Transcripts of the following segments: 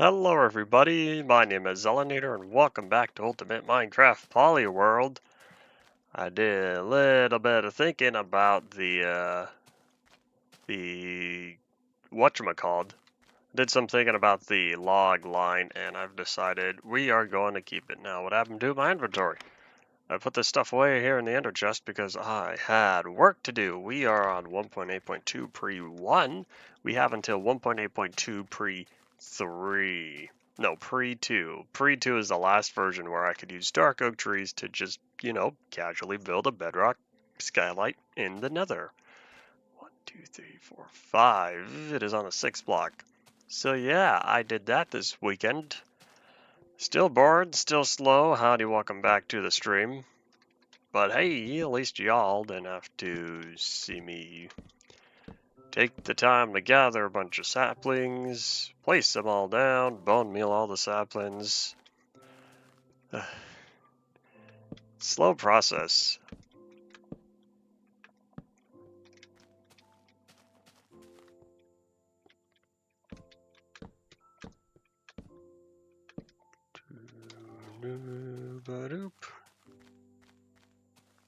Hello everybody, my name is Zelinator and welcome back to Ultimate Minecraft Polyworld. I did a little bit of thinking about the whatchamacalled. Did some thinking about the log line and I've decided we are going to keep it now. What happened to my inventory? I put this stuff away here in the ender chest because I had work to do. We are on 1.8.2 pre-1. We have until 1.8.2 pre-3. No, pre-2. Pre-2 is the last version where I could use dark oak trees to just, casually build a bedrock skylight in the nether. 1, 2, 3, 4, 5. It is on the 6th block. So yeah, I did that this weekend. Still bored, still slow. Howdy, welcome back to the stream. But hey, at least y'all didn't have to see me take the time to gather a bunch of saplings, place them all down, bone meal all the saplings. Slow process.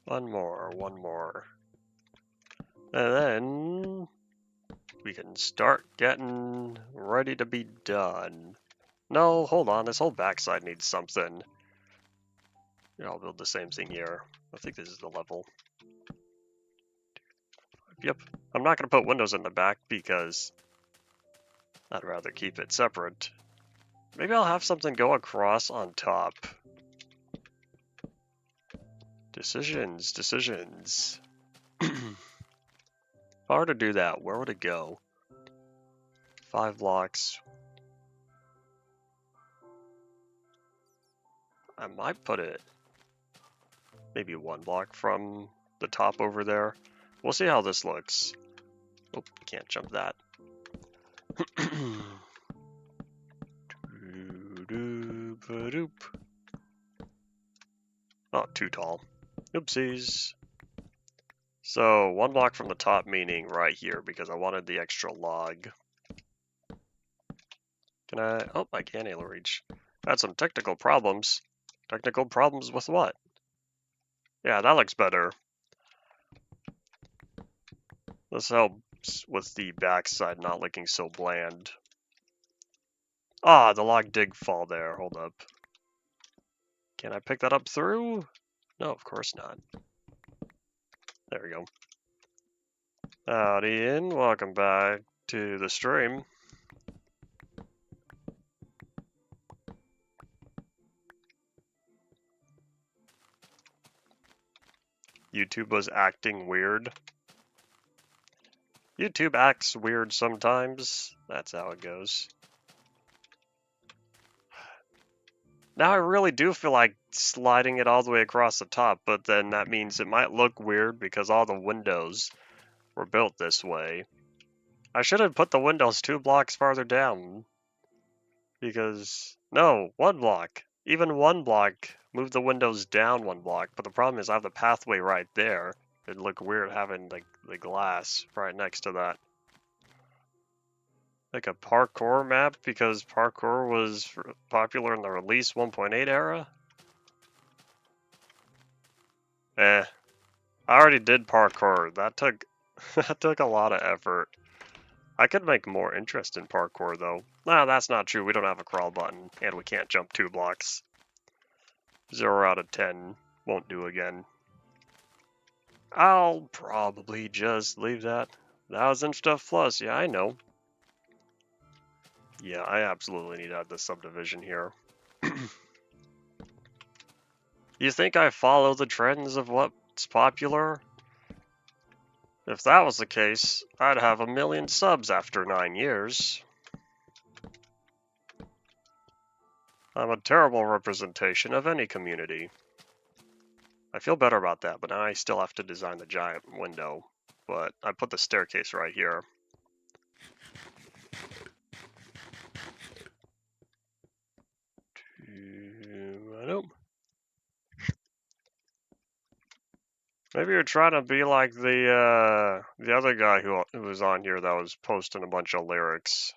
One more. And then we can start getting ready to be done. No, hold on, this whole backside needs something. Yeah, I'll build the same thing here. I think this is the level. Yep, I'm not going to put windows in the back because I'd rather keep it separate. Maybe I'll have something go across on top. Decisions. If I were to do that, where would it go? 5 blocks. I might put it maybe 1 block from the top over there. We'll see how this looks. Oh, can't jump that. Oh, too tall. Oopsies. So 1 block from the top, meaning right here, because I wanted the extra log. Can I? Oh, I can't able reach. Had some technical problems. Technical problems with what? Yeah, that looks better. This helps with the backside not looking so bland. Ah, the log did fall there. Hold up. Can I pick that up through? No, of course not. There we go. Howdy, Ian. Welcome back to the stream. YouTube was acting weird. YouTube acts weird sometimes. That's how it goes. Now I really do feel like sliding it all the way across the top, but then that means it might look weird because all the windows were built this way. I should have put the windows 2 blocks farther down. Because, no, 1 block. Even 1 block, move the windows down 1 block. But the problem is I have the pathway right there. It'd look weird having the glass right next to that. Like a parkour map because parkour was popular in the release 1.8 era? I already did parkour. That took that took a lot of effort. I could make more interest in parkour though. No, that's not true. We don't have a crawl button and we can't jump 2 blocks. 0 out of 10 won't do again. I'll probably just leave that 1000 stuff plus. Yeah, I know. Yeah, I absolutely need to add the subdivision here. You think I follow the trends of what's popular? If that was the case, I'd have 1 million subs after 9 years. I'm a terrible representation of any community. I feel better about that, but now I still have to design the giant window. But I put the staircase right here. Maybe you're trying to be like the other guy who was on here that was posting a bunch of lyrics.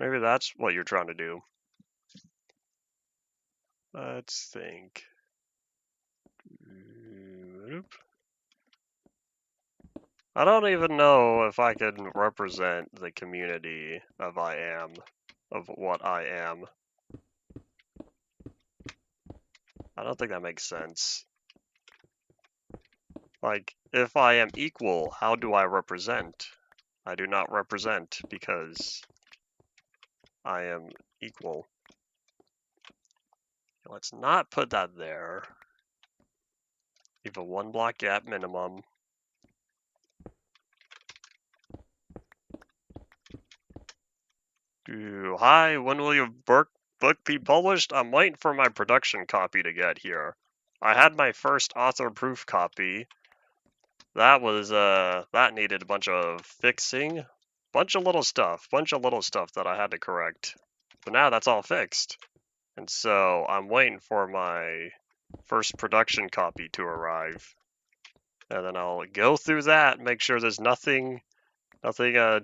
Maybe that's what you're trying to do. Let's think. I don't even know if I can represent the community of what I am. I don't think that makes sense. Like, if I am equal, how do I represent? I do not represent because I am equal. Let's not put that there. Leave a 1 block gap minimum. Hi, when will your book be published? I'm waiting for my production copy to get here. I had my first author proof copy. That was, that needed a bunch of fixing. Bunch of little stuff that I had to correct. But now that's all fixed. And so I'm waiting for my first production copy to arrive. And then I'll go through that, make sure there's nothing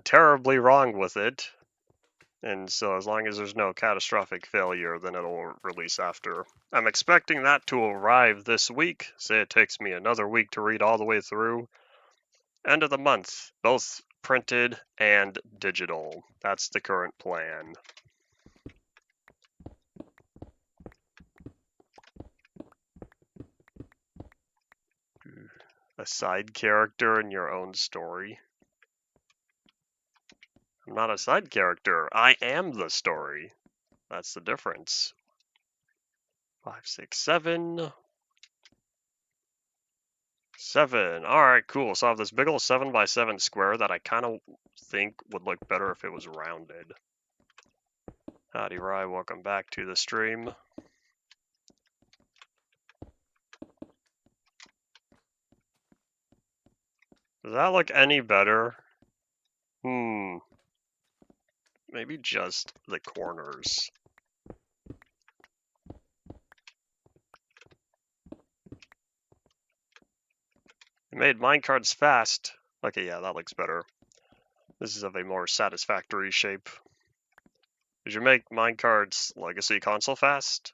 terribly wrong with it. And so as long as there's no catastrophic failure, then it'll release after. I'm expecting that to arrive this week. Say it takes me another week to read all the way through. End of the month, both printed and digital. That's the current plan. A side character in your own story. I'm not a side character. I am the story. That's the difference. 5, 6, 7. 7. Alright, cool. So I have this big old 7 by 7 square that I kind of think would look better if it was rounded. Howdy, Rye. Welcome back to the stream. Does that look any better? Maybe just the corners. It made minecarts fast. Okay, yeah, that looks better. This is of a more satisfactory shape. Did you make minecarts Legacy console fast?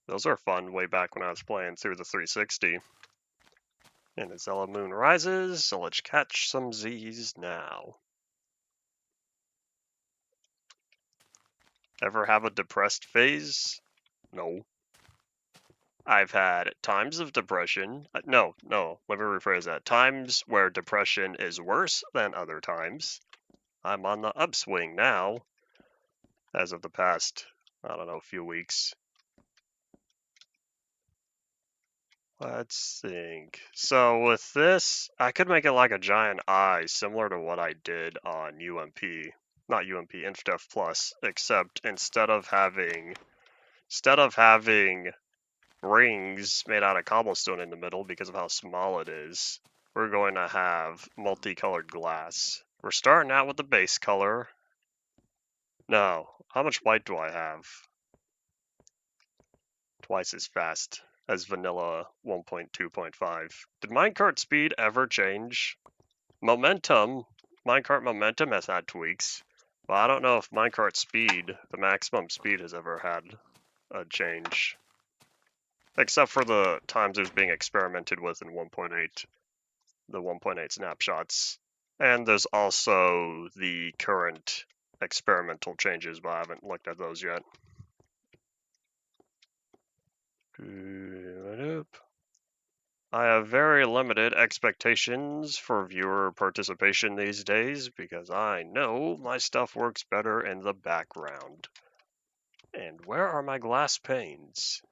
Those are fun way back when I was playing through the 360. And as Ella Moon rises, so let's catch some Z's now. Ever have a depressed phase? No. I've had times of depression. No, let me rephrase that. Times where depression is worse than other times. I'm on the upswing now, as of the past, I don't know, few weeks. Let's think. So with this, I could make it like a giant eye, similar to what I did on UMP. Not UMP, InfDev Plus, except instead of having rings made out of cobblestone in the middle because of how small it is, we're going to have multicolored glass. We're starting out with the base color. No, how much white do I have? Twice as fast as vanilla 1.2.5. Did minecart speed ever change? Minecart momentum has had tweaks, but I don't know if minecart speed, the maximum speed, has ever had a change. Except for the times it was being experimented with in 1.8, the 1.8 snapshots. And there's also the current experimental changes, but I haven't looked at those yet. I have very limited expectations for viewer participation these days because I know my stuff works better in the background. And where are my glass panes?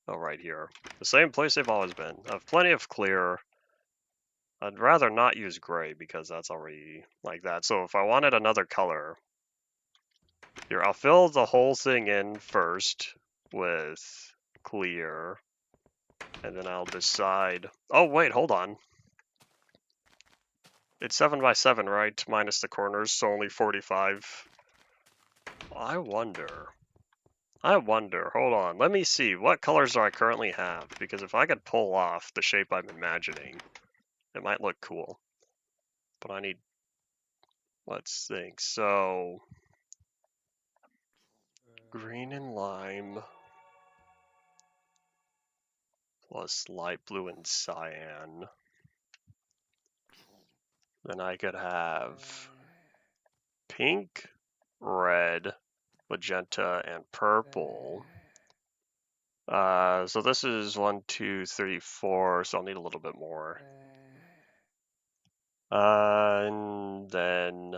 Oh, right here. The same place they've always been. I have plenty of clear. I'd rather not use gray because that's already like that. So if I wanted another color, here, I'll fill the whole thing in first with clear. And then I'll decide. Oh, wait, hold on. It's 7 by 7, right? Minus the corners, so only 45. I wonder. Hold on. Let me see. What colors do I currently have? Because if I could pull off the shape I'm imagining, it might look cool. But I need... Let's think. So... green and lime plus light blue and cyan. Then I could have pink, red, magenta, and purple. So this is 1, 2, 3, 4, so I'll need a little bit more. And then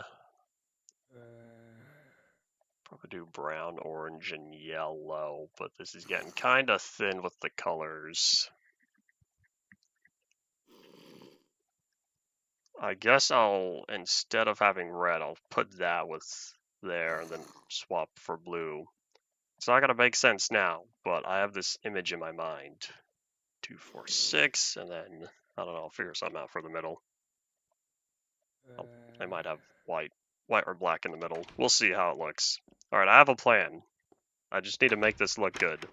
probably do brown, orange, and yellow, but this is getting kind of thin with the colors. I guess I'll, instead of having red, I'll put that with there and then swap for blue. It's not going to make sense now, but I have this image in my mind. 2, 4, 6, and then, I don't know, I'll figure something out for the middle. I might have white or black in the middle. We'll see how it looks. Alright, I have a plan. I just need to make this look good,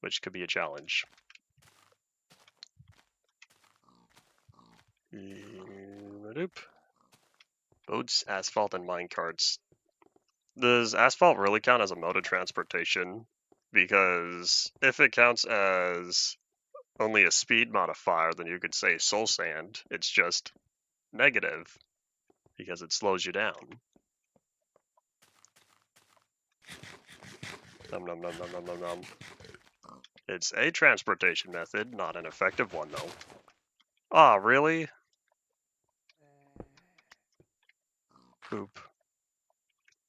which could be a challenge. Boats, asphalt, and minecarts. Does asphalt really count as a mode of transportation? Because if it counts as only a speed modifier, then you could say soul sand. It's just negative because it slows you down. Nom nom nom nom nom nom nom. It's a transportation method, not an effective one though. Ah, really? Poop.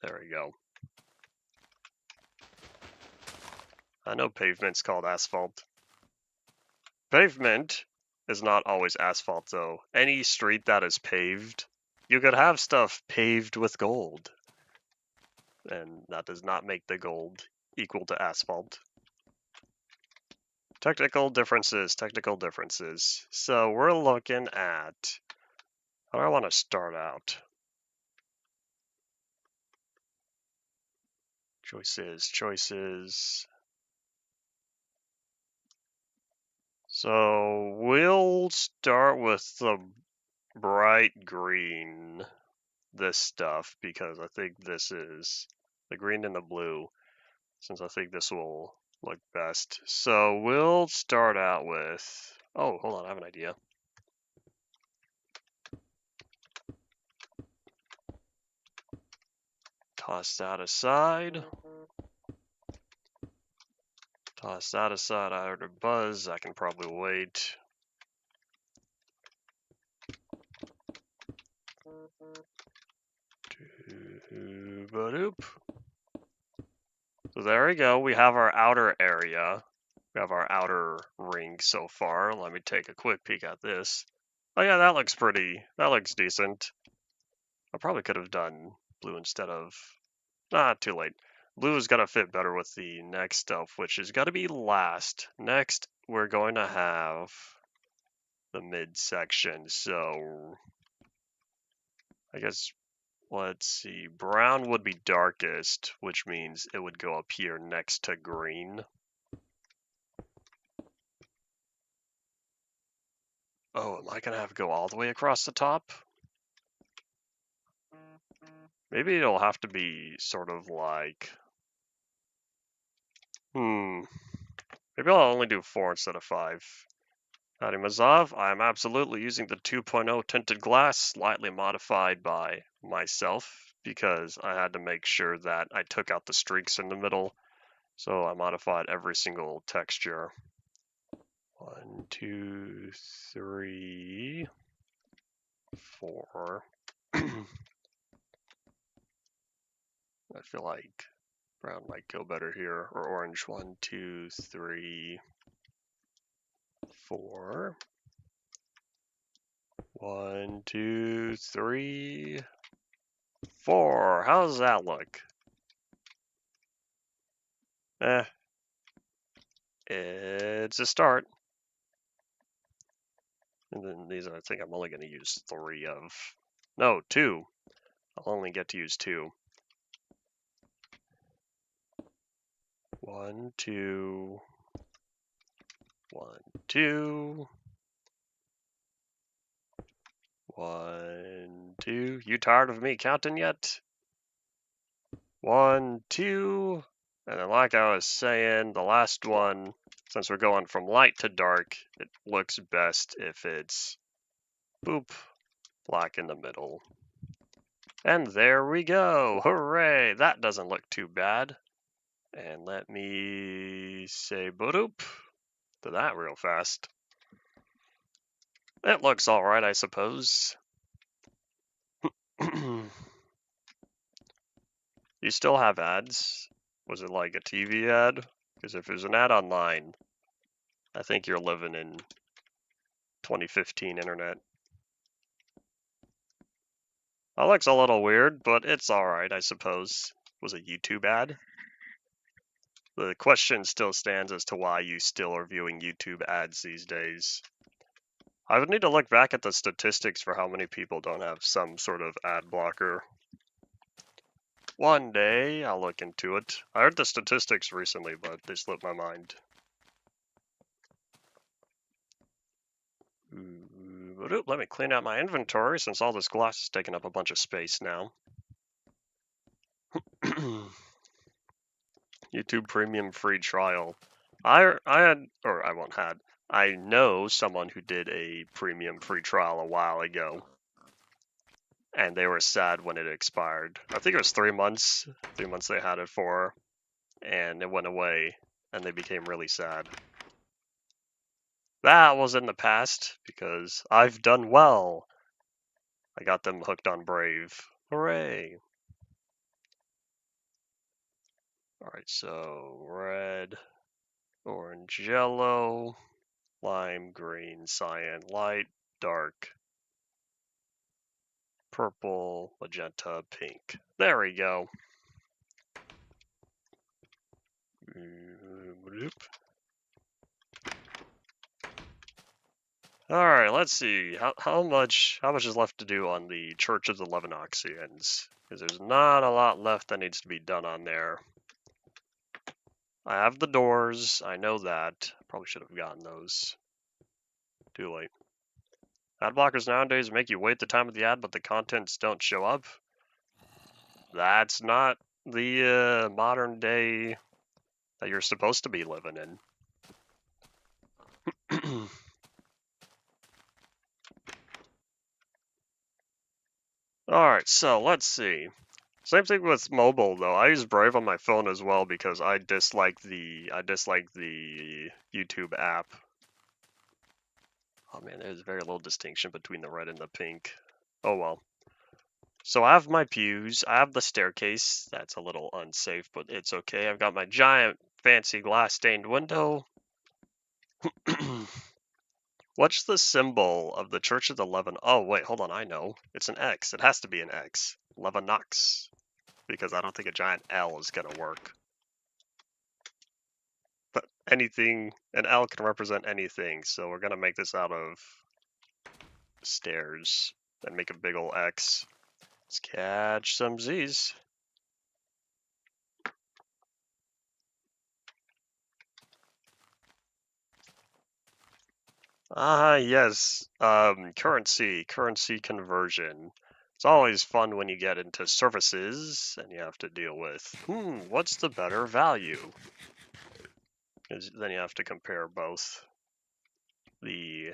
There we go. I know pavement's called asphalt. Pavement is not always asphalt though. Any street that is paved, you could have stuff paved with gold. And that does not make the gold equal to asphalt. Technical differences. So we're looking at, how do I want to start out? Choices. So we'll start with the bright green, this stuff, because I think this is the green and the blue, since I think this will look best. So we'll start out with, oh, hold on, I have an idea. Toss that aside. I heard a buzz. I can probably wait. So there we go. We have our outer area. We have our outer ring so far. Let me take a quick peek at this. Oh yeah, that looks pretty. That looks decent. I probably could have done blue instead of... too late. Blue is going to fit better with the next stuff, which is going to be last. Next, we're going to have the midsection. So I guess, let's see, brown would be darkest, which means it would go up here next to green. Oh, am I going to have to go all the way across the top? Maybe it'll have to be sort of like... Maybe I'll only do 4 instead of 5. Howdy Mazov, I'm absolutely using the 2.0 tinted glass, slightly modified by myself, because I had to make sure that I took out the streaks in the middle, so I modified every single texture. 1, 2, 3, 4. I feel like brown might go better here, or orange. 1, 2, 3, 4. 1, 2, 3, 4. How does that look? It's a start. And then these, I think I'm only going to use 3 of. No, 2. I'll only get to use 2. 1, 2. 1, 2. 1, 2. You tired of me counting yet? 1, 2. And then like I was saying, the last one, since we're going from light to dark, it looks best if it's boop, black in the middle. And there we go. Hooray! That doesn't look too bad. And let me say boop to that real fast. It looks alright, I suppose. You still have ads? Was it like a TV ad? Because if there's an ad online, I think you're living in 2015 internet. That looks a little weird, but it's alright, I suppose. Was a YouTube ad? The question still stands as to why you still are viewing YouTube ads these days. I would need to look back at the statistics for how many people don't have some sort of ad blocker. One day, I'll look into it. I heard the statistics recently, but they slipped my mind. Let me clean out my inventory since all this glass is taking up a bunch of space now. YouTube Premium free trial. I know someone who did a premium free trial a while ago, and they were sad when it expired. I think it was 3 months. 3 months they had it for, and it went away, and they became really sad. That was in the past because I've done well. I got them hooked on Brave. Hooray! Alright, so red, orange, yellow, lime, green, cyan, light, dark, purple, magenta, pink. There we go. Alright, let's see. How much is left to do on the Church of the Levinoxians? Because there's not a lot left that needs to be done on there. I have the doors, I know that. Probably should have gotten those. Too late. Ad blockers nowadays make you wait the time of the ad, but the contents don't show up. That's not the modern day that you're supposed to be living in. Alright, so let's see. Same thing with mobile though. I use Brave on my phone as well because I dislike the YouTube app. Oh man, there's very little distinction between the red and the pink. Oh well. So I have my pews, I have the staircase. That's a little unsafe, but it's okay. I've got my giant fancy glass stained window. What's the symbol of the Church of the Levin? Oh wait, hold on, I know. It's an X. It has to be an X. Levinox. Because I don't think a giant L is gonna work. But anything, an L can represent anything, so we're gonna make this out of stairs and make a big ol' X. Let's catch some Z's. Ah, yes. Currency conversion. It's always fun when you get into services and you have to deal with, what's the better value? Because then you have to compare both the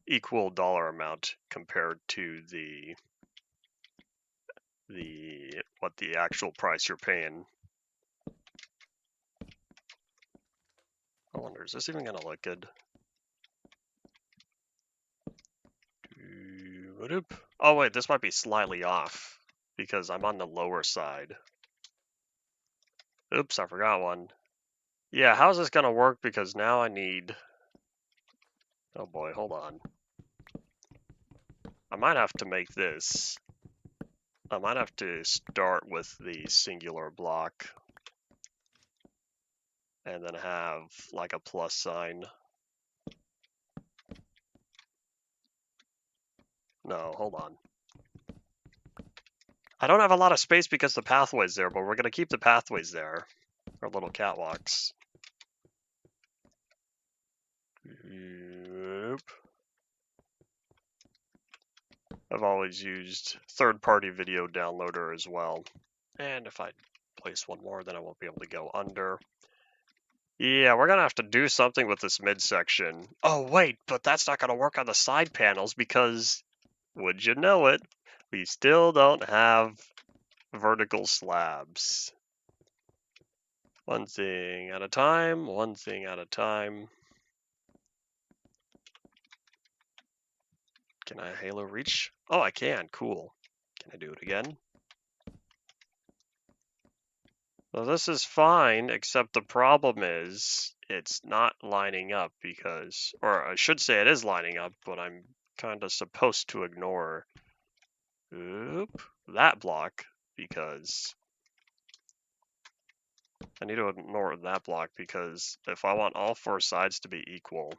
equal dollar amount compared to what the actual price you're paying. I wonder, is this even gonna look good? Oh wait, this might be slightly off because I'm on the lower side. Oops, I forgot one. Yeah, how's this gonna work? Because now I need... Oh boy, hold on. I might have to make this. I might have to start with the singular block and then have like a plus sign. No, hold on. I don't have a lot of space because the pathway's there, but we're gonna keep the pathways there. Our little catwalks. Yep. I've always used third-party video downloader as well. And if I place one more, then I won't be able to go under. Yeah, we're gonna have to do something with this midsection. Oh wait, but that's not gonna work on the side panels because, would you know it, we still don't have vertical slabs. One thing at a time, one thing at a time. Can I halo reach? Oh, I can, cool. Can I do it again? Well, this is fine, except the problem is it's not lining up because, or I should say it is lining up, but I'm kind of supposed to ignore that block because I need to ignore that block because if I want all four sides to be equal.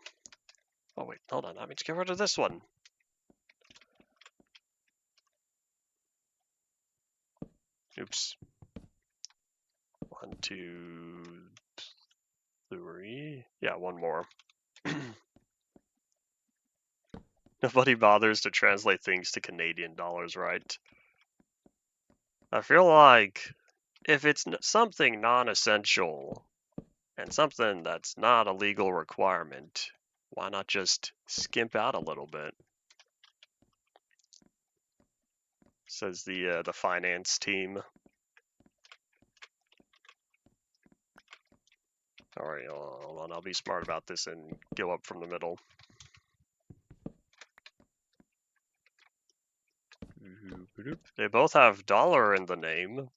Oh wait, hold on, that means get rid of this one. Oops. 1, 2, 3. Yeah, one more. Nobody bothers to translate things to Canadian dollars, right? I feel like if it's something non-essential and something that's not a legal requirement, why not just skimp out a little bit? Says the finance team. All right, hold on. I'll be smart about this and go up from the middle. They both have dollar in the name,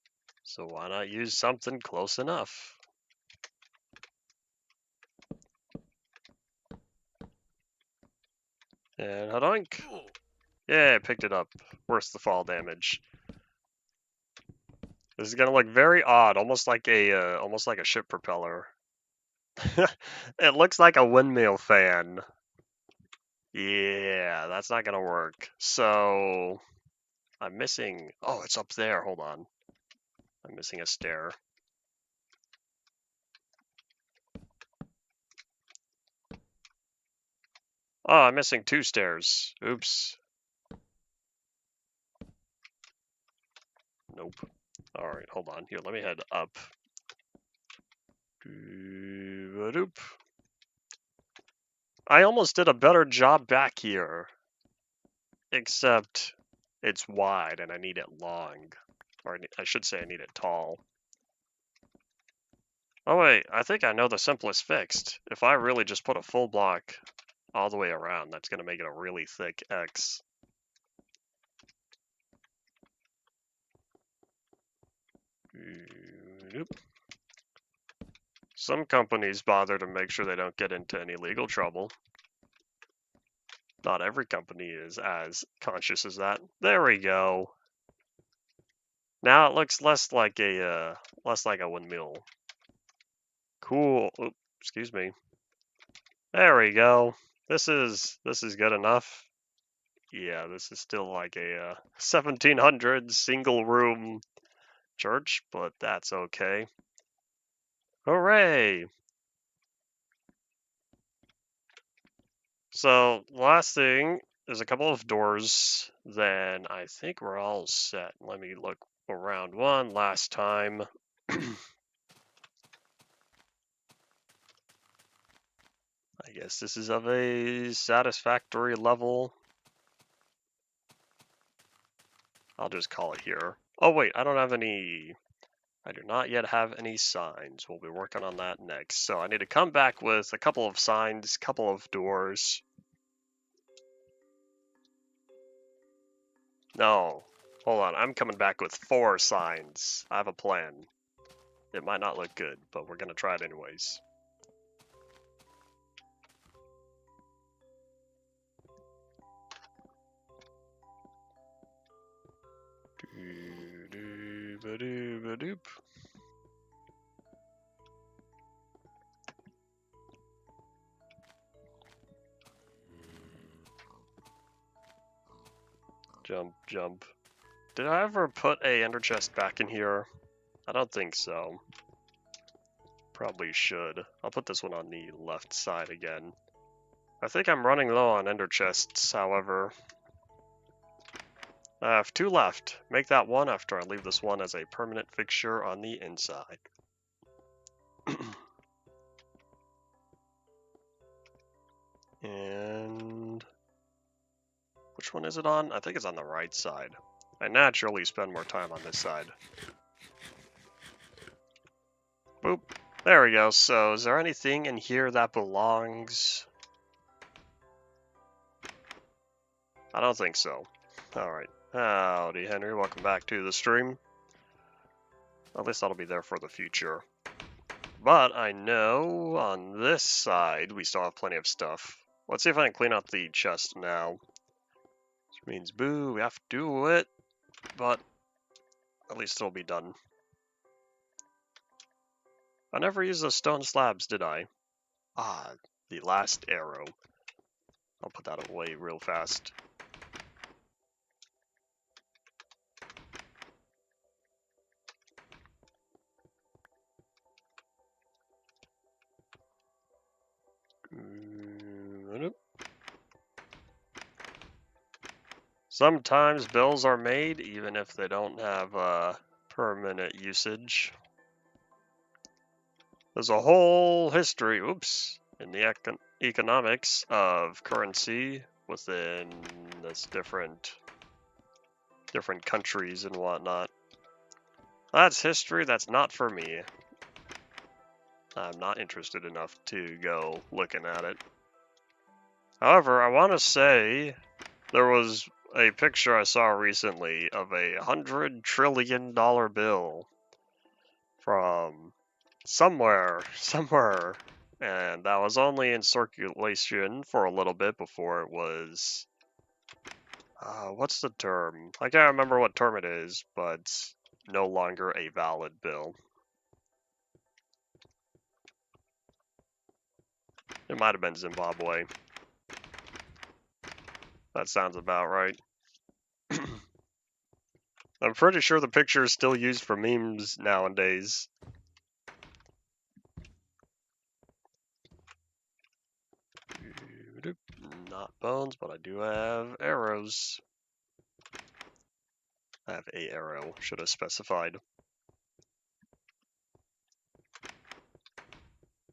so why not use something close enough? And hadoink! Yeah, I picked it up. Worse the fall damage. This is gonna look very odd, almost like a ship propeller. It looks like a windmill fan. Yeah, that's not gonna work. So I'm missing. Oh, it's up there. Hold on. I'm missing a stair. Oh, I'm missing 2 stairs. Oops. Nope. All right, hold on. Here, let me head up. I almost did a better job back here. Except it's wide and I need it long. Or I should say I need it tall. Oh wait, I think I know the simplest fix. If I really just put a full block all the way around, that's going to make it a really thick X. Some companies bother to make sure they don't get into any legal trouble. Not every company is as conscious as that. There we go. Now it looks less like a windmill. Cool. Oops, excuse me. There we go. This is good enough. Yeah, this is still like a 1700s single room church, but that's okay. Hooray! So, last thing is a couple of doors, then I think we're all set. Let me look around one last time. I guess this is of a satisfactory level. I'll just call it here. Oh wait, I do not yet have any signs. We'll be working on that next. So I need to come back with a couple of signs, couple of doors. No, hold on. I'm coming back with 4 signs. I have a plan. It might not look good, but we're gonna try it anyways. Doop. Jump, jump. Did I ever put a ender chest back in here? I don't think so. Probably should. I'll put this one on the left side again. I think I'm running low on ender chests, however. I have 2 left. Make that 1 after I leave this one as a permanent fixture on the inside. And which one is it on? I think it's on the right side. I naturally spend more time on this side. Boop. There we go. So is there anything in here that belongs? I don't think so. Alright. Howdy, Henry. Welcome back to the stream. At least that'll be there for the future. But I know on this side we still have plenty of stuff. Let's see if I can clean out the chest now. Which means, boo, we have to do it. But at least it'll be done. I never used those stone slabs, did I? Ah, the last arrow. I'll put that away real fast. Sometimes bills are made even if they don't have permanent usage. There's a whole history, oops, in the economics of currency within this different countries and whatnot. That's history that's not for me. I'm not interested enough to go looking at it. However, I want to say there was a picture I saw recently of a $100 trillion bill from somewhere, and that was only in circulation for a little bit before it was, what's the term? I can't remember what term it is, but no longer a valid bill. It might have been Zimbabwe. That sounds about right. I'm pretty sure the picture is still used for memes nowadays. Not bones, but I do have arrows. I have a arrow, should have specified.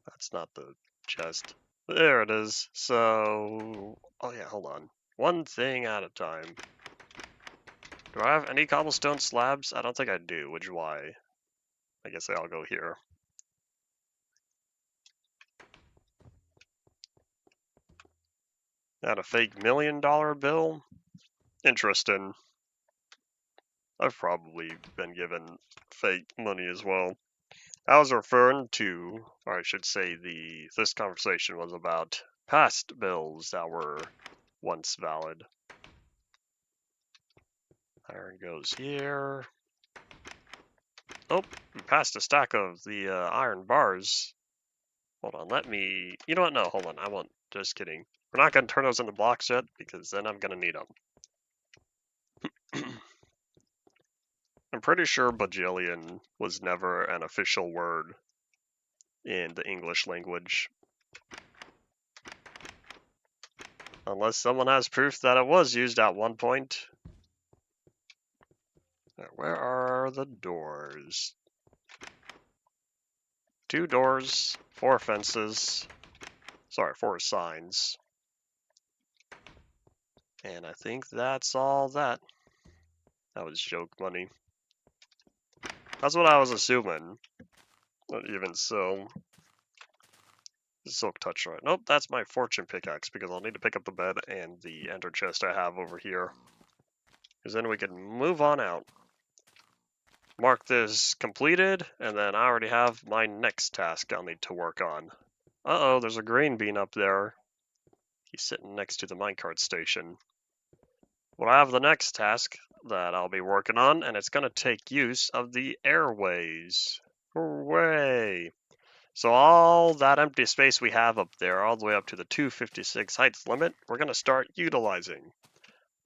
That's not the chest. There it is. So, oh yeah, hold on. One thing at a time. Do I have any cobblestone slabs? I don't think I do, which is why. I guess they all go here. Got a fake $1 million bill? Interesting. I've probably been given fake money as well. I was referring to, or I should say this conversation was about past bills that were once valid. Iron goes here. Oh, we passed a stack of the iron bars. Hold on, let me... You know what? No, hold on. I won't. Just kidding. We're not going to turn those into blocks yet, because then I'm going to need them. I'm pretty sure bajillion was never an official word in the English language. Unless someone has proof that it was used at one point. Where are the doors? 2 doors, 4 fences. Sorry, 4 signs. And I think that's all that. That was joke money. That's what I was assuming. But even so. Silk touch right. Nope, that's my fortune pickaxe because I'll need to pick up the bed and the ender chest I have over here. Because then we can move on out. Mark this completed, and then I already have my next task I'll need to work on. Uh-oh, there's a grain bean up there. He's sitting next to the minecart station. Well, I have the next task that I'll be working on, and it's going to take use of the airways. Hooray! So all that empty space we have up there, all the way up to the 256 heights limit, we're going to start utilizing.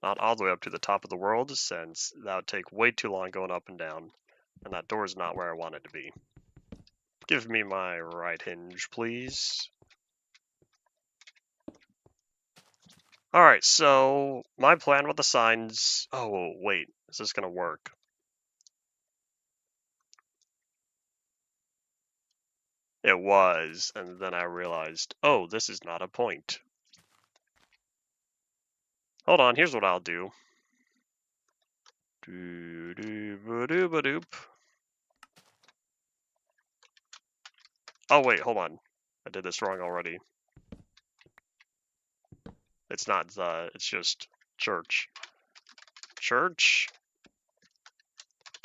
Not all the way up to the top of the world, since that would take way too long going up and down. And that door is not where I want it to be. Give me my right hinge, please. Alright, so my plan with the signs... Oh, wait. Is this gonna work? It was, and then I realized, oh, this is not a point. Hold on, here's what I'll do. Doo-doo-ba-doo-ba-doop. Oh, wait, hold on. I did this wrong already. It's not the, it's just church. Church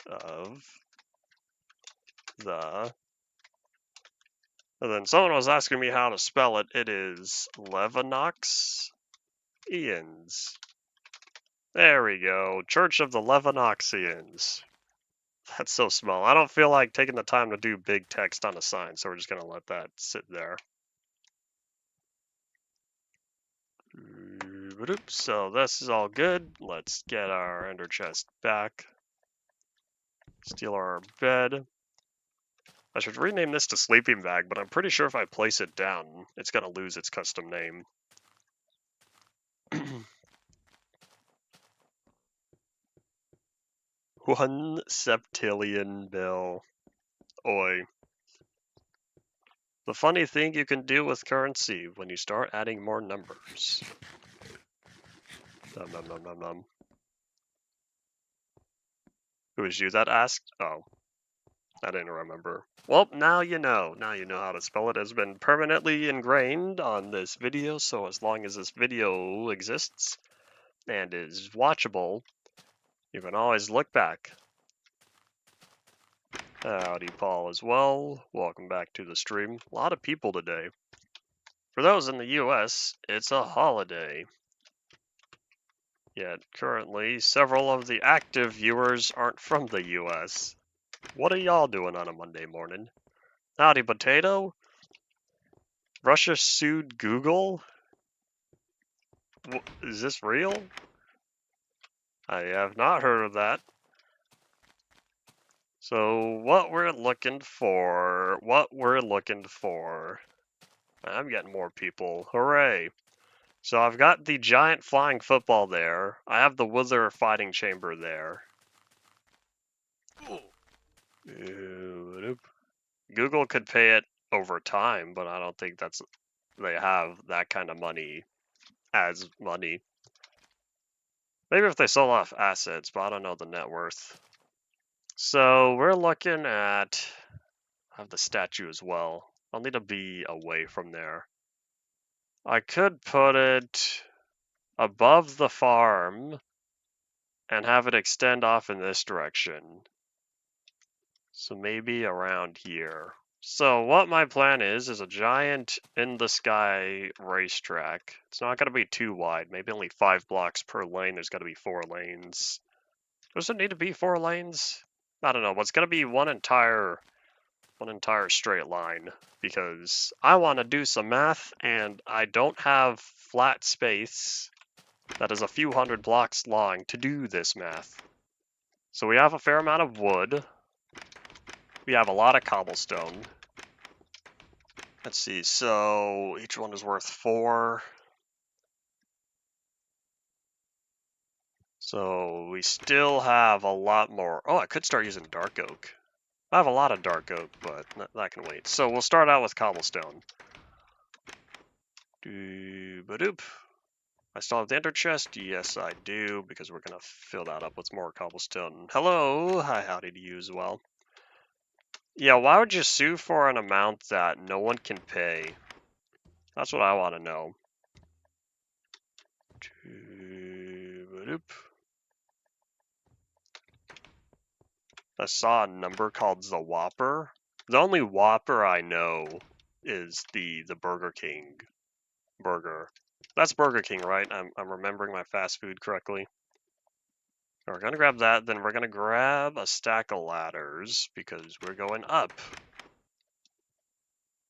of the... And then someone was asking me how to spell it. It is Levinoxians. There we go. Church of the Levinoxians. That's so small. I don't feel like taking the time to do big text on a sign, so we're just going to let that sit there. So this is all good. Let's get our ender chest back. Steal our bed. I should rename this to sleeping bag, but I'm pretty sure if I place it down, it's going to lose its custom name. 1 septillion bill. Oi. The funny thing you can do with currency when you start adding more numbers. Nom nom nom nom nom. Who was you that asked? Oh. I didn't remember. Well, now you know. Now you know how to spell it. It has been permanently ingrained on this video, so as long as this video exists and is watchable, you can always look back. Howdy, Paul, as well. Welcome back to the stream. A lot of people today. For those in the US, it's a holiday. Yet, currently, several of the active viewers aren't from the US. What are y'all doing on a Monday morning? Howdy, Potato? Russia sued Google? Is this real? I have not heard of that. So what we're looking for, I'm getting more people, hooray. So I've got the giant flying football there. I have the Wither fighting chamber there. Google could pay it over time, but I don't think they have that kind of money as money. Maybe if they sold off assets, but I don't know the net worth. So we're looking at, I have the statue as well. I'll need to be away from there. I could put it above the farm and have it extend off in this direction. So maybe around here. So what my plan is a giant in the sky racetrack. It's not going to be too wide, maybe only 5 blocks per lane. There's got to be 4 lanes. Does it need to be 4 lanes? I don't know, but it's going to be one entire straight line because I want to do some math and I don't have flat space that is a few hundred blocks long to do this math. So we have a fair amount of wood. We have a lot of cobblestone. Let's see, so each one is worth 4. So we still have a lot more. Oh, I could start using dark oak. I have a lot of dark oak, but that can wait. So we'll start out with cobblestone. Doo-ba-doop. I still have the ender chest? Yes, I do, because we're going to fill that up with more cobblestone. Hello! Hi, howdy to you as well. Yeah, why would you sue for an amount that no one can pay? That's what I want to know. I saw a number called the Whopper. The only Whopper I know is the Burger King burger. That's Burger King, right? I'm remembering my fast food correctly. We're going to grab that, then we're going to grab a stack of ladders because we're going up.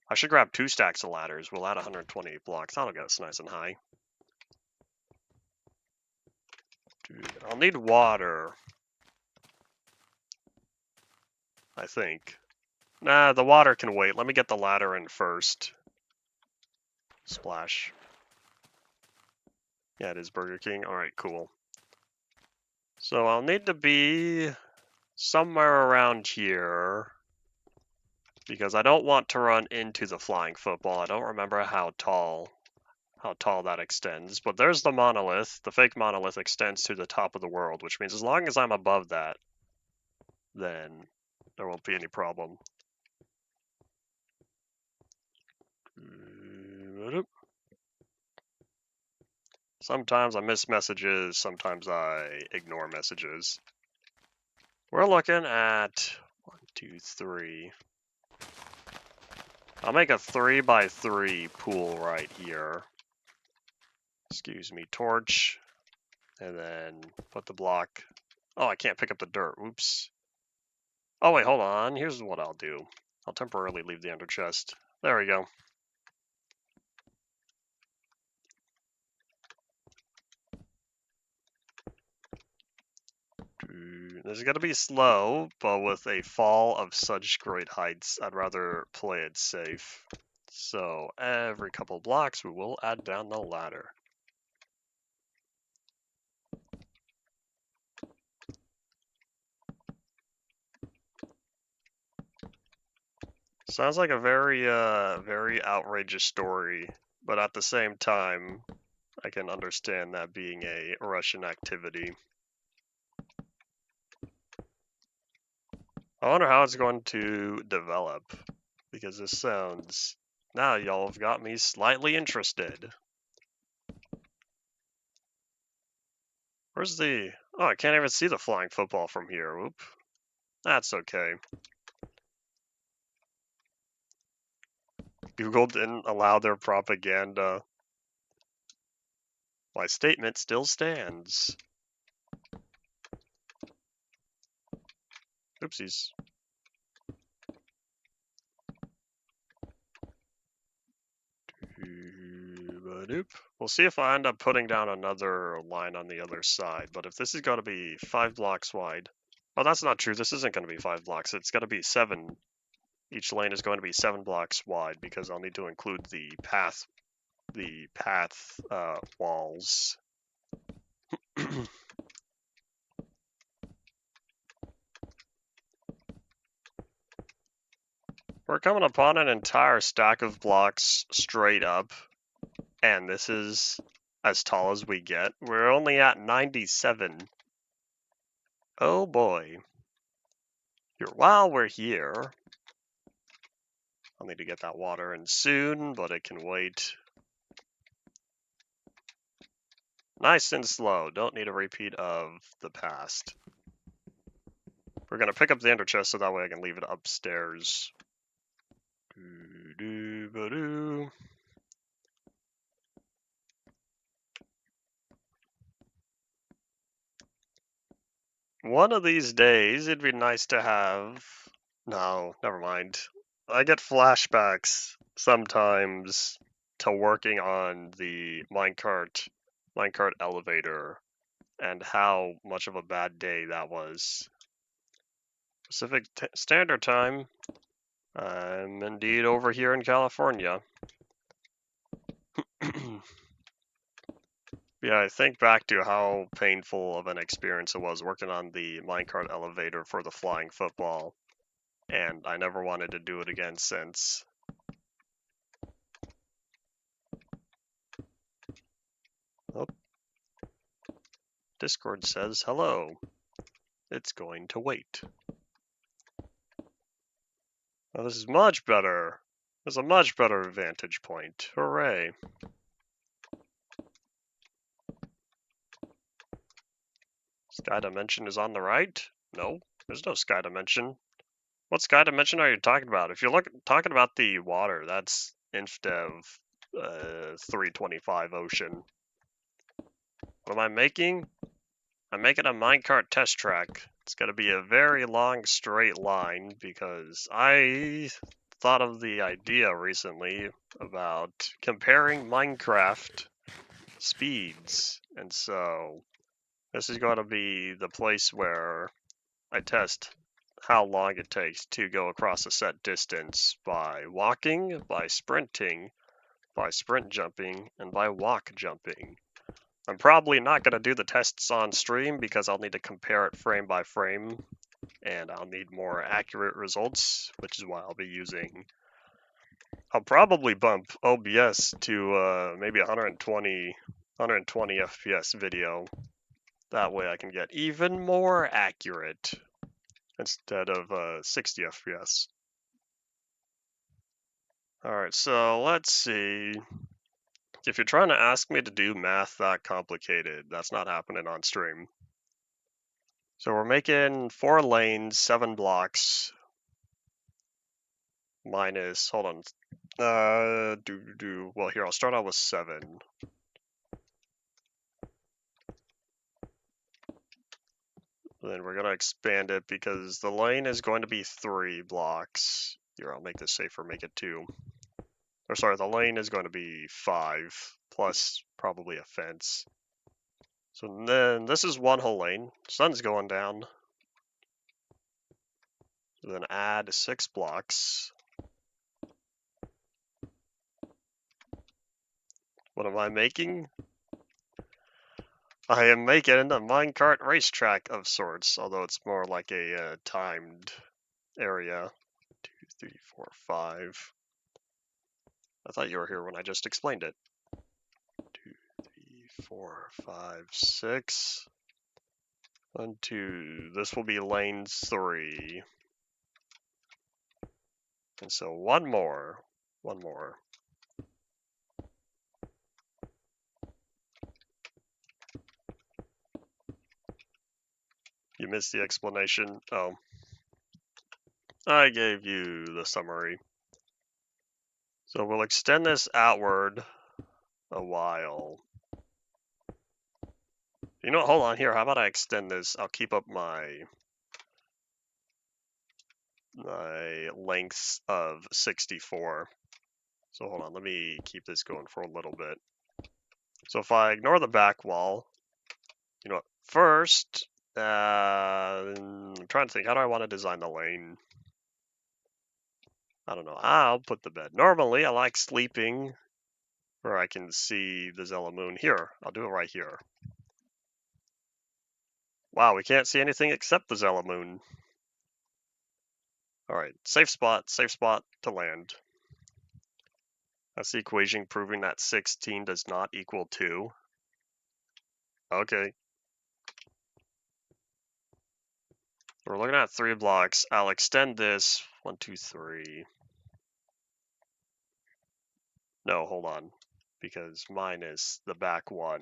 I should grab 2 stacks of ladders. We'll add 128 blocks. That'll get us nice and high. Dude, I'll need water. I think. Nah, the water can wait. Let me get the ladder in first. Splash. Yeah, it is Burger King. Alright, cool. So I'll need to be somewhere around here because I don't want to run into the flying football. I don't remember how tall that extends, but there's the monolith. The fake monolith extends to the top of the world, which means as long as I'm above that, then there won't be any problem. Sometimes I miss messages, sometimes I ignore messages. We're looking at 1, 2, 3. I'll make a 3x3 pool right here. Excuse me, torch. And then put the block. Oh, I can't pick up the dirt. Oops. Oh, wait, hold on. Here's what I'll do. I'll temporarily leave the ender chest. There we go. This is going to be slow, but with a fall of such great heights, I'd rather play it safe. So every couple blocks, we will add down the ladder. Sounds like a very outrageous story, but at the same time, I can understand that being a Russian activity. I wonder how it's going to develop, because this sounds... Now y'all have got me slightly interested. Where's the... Oh, I can't even see the flying football from here. Oop. That's okay. Google didn't allow their propaganda. My statement still stands. Oopsies. We'll see if I end up putting down another line on the other side, but if this is going to be 5 blocks wide... Oh, that's not true. This isn't going to be 5 blocks. It's going to be 7. Each lane is going to be 7 blocks wide because I'll need to include the path walls. We're coming upon an entire stack of blocks straight up, and this is as tall as we get. We're only at 97. Oh boy. While we're here, I'll need to get that water in soon, but it can wait. Nice and slow. Don't need a repeat of the past. We're going to pick up the ender chest so that way I can leave it upstairs. One of these days, it'd be nice to have... No, never mind. I get flashbacks sometimes to working on the minecart elevator and how much of a bad day that was. Pacific Standard Time. I'm indeed over here in California. Yeah, I think back to how painful of an experience it was working on the minecart elevator for the flying football, and I never wanted to do it again since. Oh. Discord says hello. It's going to wait. Oh, this is much better. There's a much better vantage point. Hooray. Sky Dimension is on the right? No, there's no Sky Dimension. What Sky Dimension are you talking about? If you're talking about the water, that's InfDev 325 Ocean. What am I making? I'm making a minecart test track. It's going to be a very long straight line because I thought of the idea recently about comparing Minecraft speeds. And so this is going to be the place where I test how long it takes to go across a set distance by walking, by sprinting, by sprint jumping, and by walk jumping. I'm probably not going to do the tests on stream because I'll need to compare it frame by frame, and I'll need more accurate results, which is why I'll be using... I'll probably bump OBS to maybe 120 FPS video. That way I can get even more accurate instead of 60 FPS. Alright, so let's see. If you're trying to ask me to do math that complicated, that's not happening on stream. So we're making 4 lanes, 7 blocks, minus, hold on. Well, here, I'll start out with 7. Then we're going to expand it because the lane is going to be 3 blocks. Here, I'll make this safer, make it 2. Or sorry, the lane is going to be 5, plus probably a fence. So then this is 1 whole lane. Sun's going down. Then add 6 blocks. What am I making? I am making a minecart racetrack of sorts, although it's more like a timed area. 2, 3, 4, 5. I thought you were here when I just explained it. 2, 3, 4, 5, 6. 1, 2. This will be lane 3. And so one more. You missed the explanation. Oh. I gave you the summary. So we'll extend this outward a while. You know what, hold on here. How about I extend this? I'll keep up my lengths of 64. So hold on, let me keep this going for a little bit. So if I ignore the back wall, you know what, first, I'm trying to think, how do I want to design the lane? I don't know, I'll put the bed. Normally, I like sleeping where I can see the Zella moon. Here, I'll do it right here. Wow, we can't see anything except the Zella moon. Alright, safe spot to land. That's the equation proving that 16 does not equal 2. Okay. We're looking at 3 blocks. I'll extend this. 1, 2, 3. No, hold on. Because minus the back 1.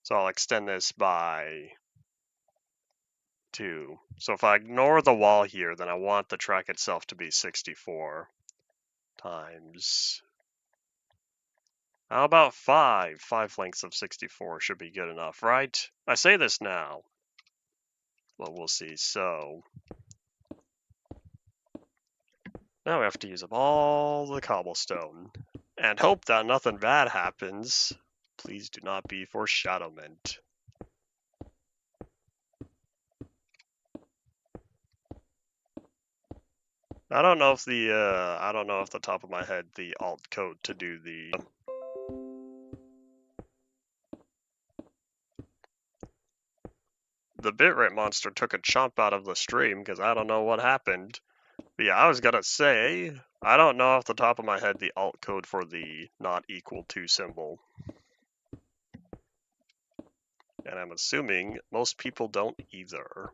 So I'll extend this by 2. So if I ignore the wall here, then I want the track itself to be 64 times... How about 5? 5 lengths of 64 should be good enough, right? I say this now. Well, we'll see. So now we have to use up all the cobblestone and hope that nothing bad happens. Please do not be foreshadowment. I don't know if the top of my head the alt code to do the bitrate monster took a chomp out of the stream because I don't know what happened. But yeah, I was gonna say, I don't know off the top of my head the alt code for the not equal to symbol. And I'm assuming most people don't either.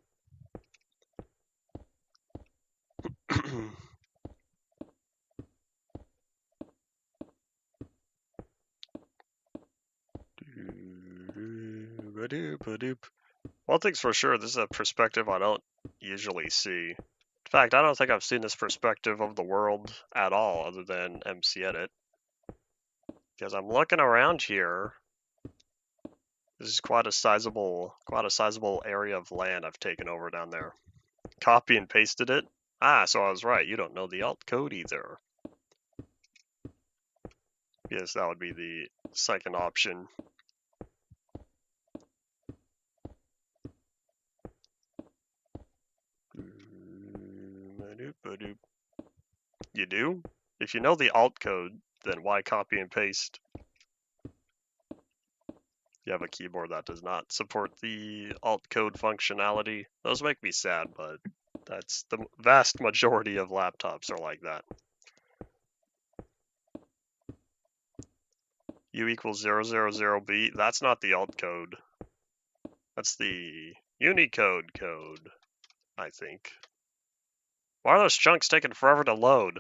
One thing's for sure, this is a perspective I don't usually see. In fact, I don't think I've seen this perspective of the world at all, other than MC Edit. Because I'm looking around here. This is quite a sizable area of land I've taken over down there. Copy and pasted it. Ah, so I was right. You don't know the alt code either. Yes, that would be the second option. You do? If you know the alt code, then why copy and paste? You have a keyboard that does not support the alt code functionality. Those make me sad, but that's the vast majority of laptops are like that. U equals 000B, that's not the alt code. That's the Unicode code, I think. Why are those chunks taking forever to load?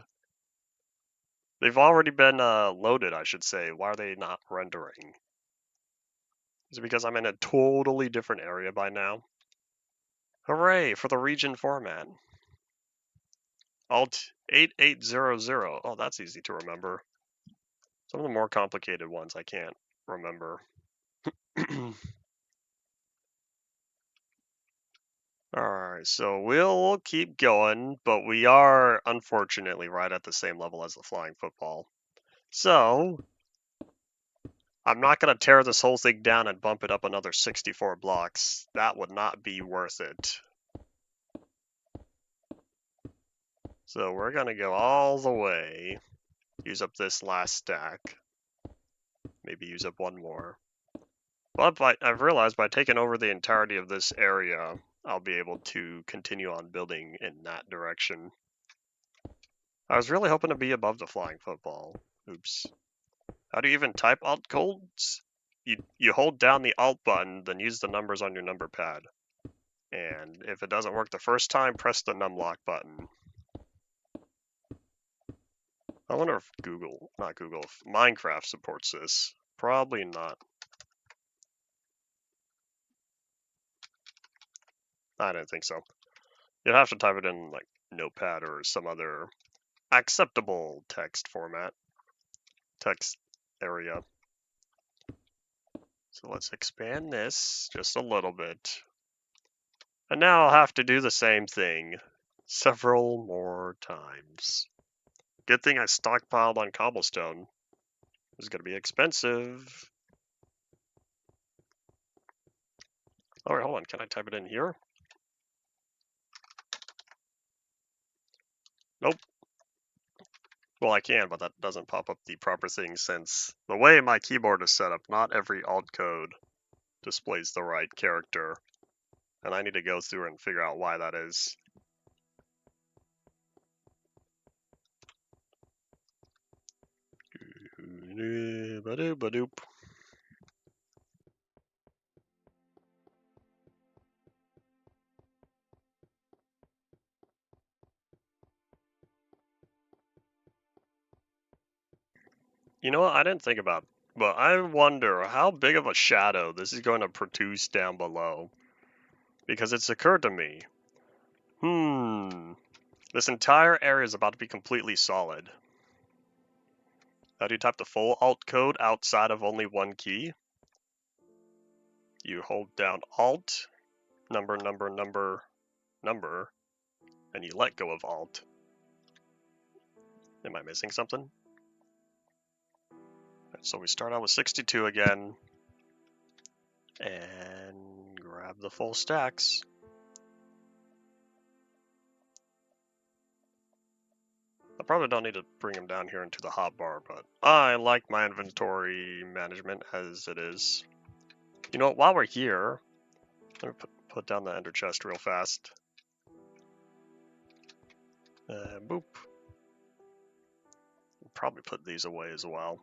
They've already been loaded, I should say. Why are they not rendering? Is it because I'm in a totally different area by now? Hooray for the region format. Alt 8800. Oh, that's easy to remember. Some of the more complicated ones I can't remember. Alright, so we'll keep going, but we are unfortunately right at the same level as the flying football. So, I'm not going to tear this whole thing down and bump it up another 64 blocks. That would not be worth it. So we're going to go all the way, use up this last stack, maybe use up one more. But I've realized by taking over the entirety of this area, I'll be able to continue on building in that direction. I was really hoping to be above the flying football. Oops. How do you even type alt codes? You hold down the alt button, then use the numbers on your number pad. And if it doesn't work the first time, press the numlock button. I wonder if if Minecraft supports this. Probably not. I didn't think so. You'd have to type it in like Notepad or some other acceptable text format, text area. So let's expand this just a little bit. And now I'll have to do the same thing several more times. Good thing I stockpiled on cobblestone. This is going to be expensive. Oh, wait, hold on. Can I type it in here? Nope. Well, I can, but that doesn't pop up the proper thing since the way my keyboard is set up, not every alt code displays the right character. And I need to go through and figure out why that is. Ba-doop. You know what? I didn't think about, but I wonder how big of a shadow this is going to produce down below. Because it's occurred to me, this entire area is about to be completely solid. How do you type the full alt code outside of only one key? You hold down alt, number, and you let go of alt. Am I missing something? So we start out with 62 again, and grab the full stacks. I probably don't need to bring them down here into the hotbar, but I like my inventory management as it is. You know what, while we're here, let me put down the ender chest real fast. Boop. Probably put these away as well.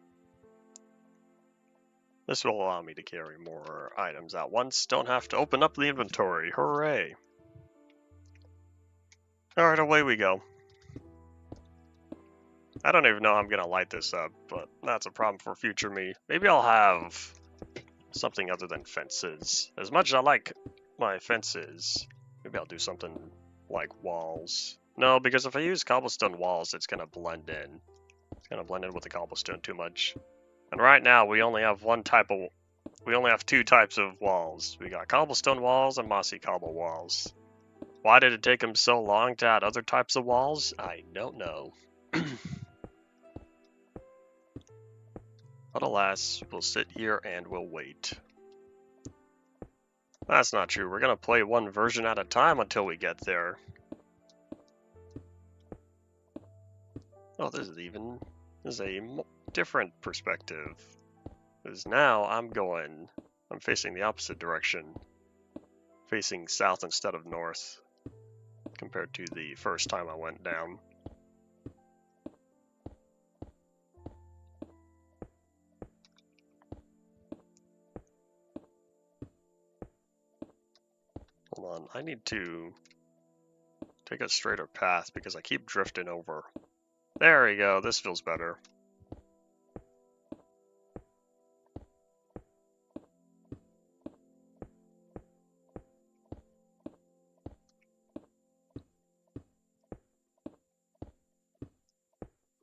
This will allow me to carry more items at once. Don't have to open up the inventory. Hooray! Alright, away we go. I don't even know how I'm going to light this up, but that's a problem for future me. Maybe I'll have something other than fences. As much as I like my fences, maybe I'll do something like walls. No, because if I use cobblestone walls, it's going to blend in. It's going to blend in with the cobblestone too much. And right now, we only have two types of walls. We got cobblestone walls and mossy cobble walls. Why did it take them so long to add other types of walls? I don't know. But alas, we'll sit here and we'll wait. That's not true. We're gonna play one version at a time until we get there. Oh, this is a different perspective. Because now I'm going I'm facing the opposite direction, facing south instead of north, compared to the first time I went down. Hold on, I need to take a straighter path because I keep drifting over. There we go, this feels better.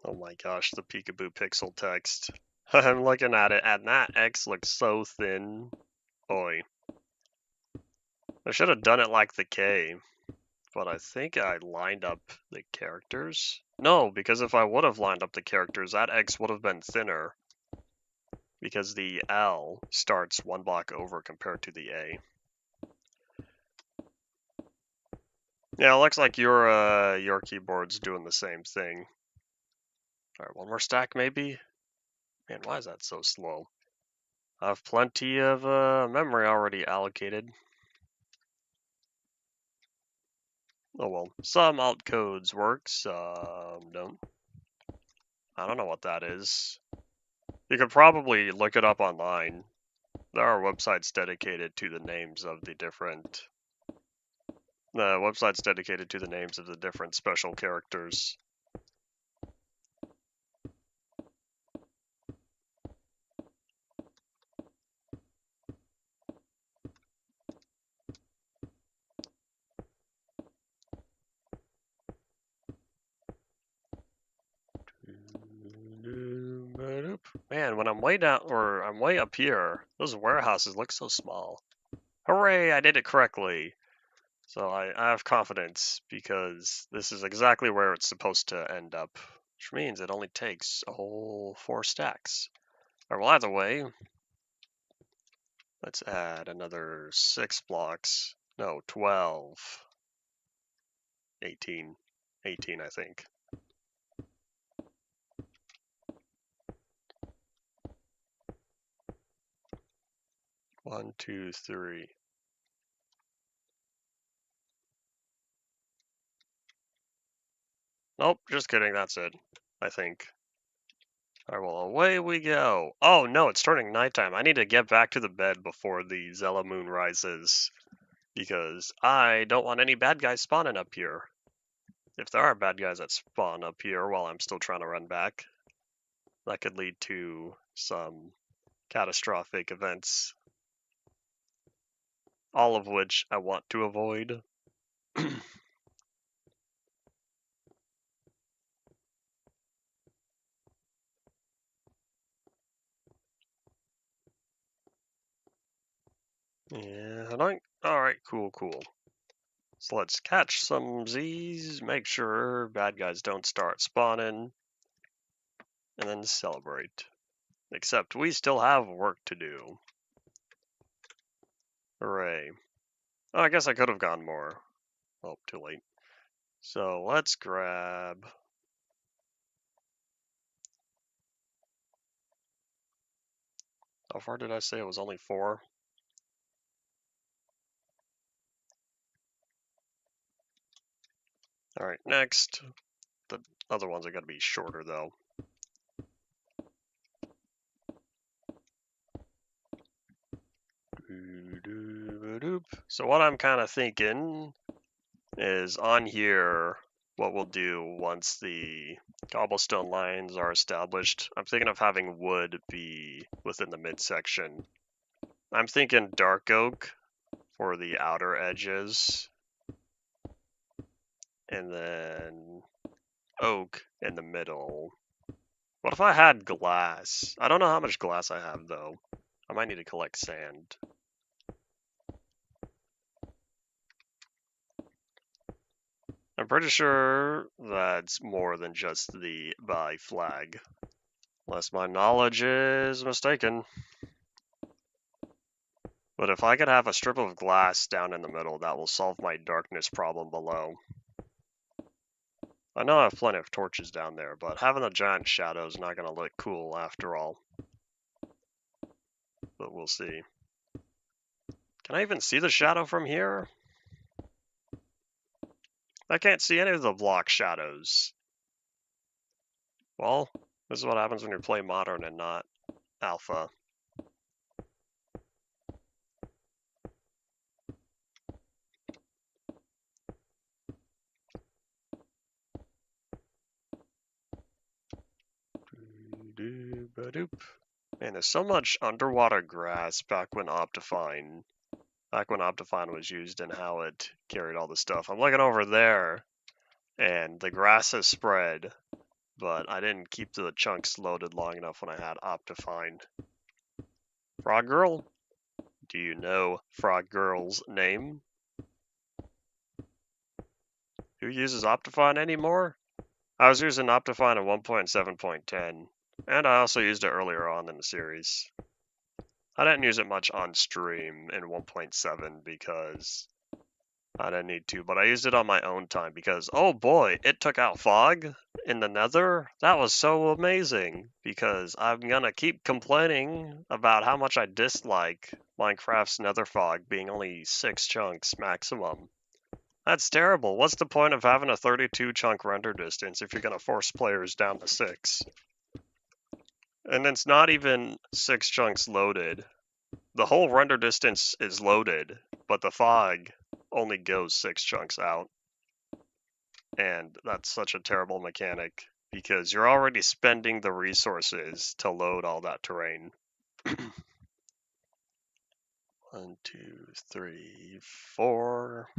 Oh my gosh, the peekaboo pixel text. I'm looking at it, and that X looks so thin. Oi. I should have done it like the K, but I think I lined up the characters. No, because if I would have lined up the characters, that X would have been thinner. Because the L starts one block over compared to the A. Yeah, it looks like your keyboard's doing the same thing. Alright, one more stack maybe? Man, why is that so slow? I have plenty of memory already allocated. Oh well, some alt codes work, some don't. I don't know what that is. You could probably look it up online. There are websites dedicated to the names of the different special characters. Man, when I'm way down or I'm way up here, those warehouses look so small. Hooray, I did it correctly. So I have confidence because this is exactly where it's supposed to end up, which means it only takes a whole 4 stacks. Or well, either way, let's add another 6 blocks. No, 12. 18. 18, I think. One, two, three. Nope, just kidding, that's it, I think. Alright, well, away we go. Oh no, it's turning nighttime. I need to get back to the bed before the Zella moon rises. Because I don't want any bad guys spawning up here. If there are bad guys that spawn up here while I'm still trying to run back, that could lead to some catastrophic events. All of which I want to avoid. Yeah, alright, cool. So let's catch some Z's, make sure bad guys don't start spawning, and then celebrate. Except we still have work to do. Hooray. Oh, I guess I could have gone more. Oh, too late. So let's grab... How far did I say it was only 4? Alright, next. The other ones are going to be shorter, though. So what I'm kind of thinking is on here, what we'll do once the cobblestone lines are established, I'm thinking of having wood be within the midsection. I'm thinking dark oak for the outer edges, and then oak in the middle. What if I had glass? I don't know how much glass I have, though. I might need to collect sand. I'm pretty sure that's more than just the buy flag. Unless my knowledge is mistaken. But if I could have a strip of glass down in the middle, that will solve my darkness problem below. I know I have plenty of torches down there, but having a giant shadow is not going to look cool after all. But we'll see. Can I even see the shadow from here? I can't see any of the block shadows. Well, this is what happens when you play Modern and not Alpha. Man, there's so much underwater grass back when Optifine was used and how it carried all the stuff. I'm looking over there, and the grass has spread, but I didn't keep the chunks loaded long enough when I had Optifine. Frog Girl? Do you know Frog Girl's name? Who uses Optifine anymore? I was using Optifine at 1.7.10, and I also used it earlier on in the series. I didn't use it much on stream in 1.7 because I didn't need to, but I used it on my own time because, oh boy, it took out fog in the nether. That was so amazing because I'm gonna keep complaining about how much I dislike Minecraft's nether fog being only 6 chunks maximum. That's terrible. What's the point of having a 32 chunk render distance if you're gonna force players down to 6? And it's not even 6 chunks loaded. The whole render distance is loaded, but the fog only goes 6 chunks out. And that's such a terrible mechanic because you're already spending the resources to load all that terrain. 1, 2, 3, 4.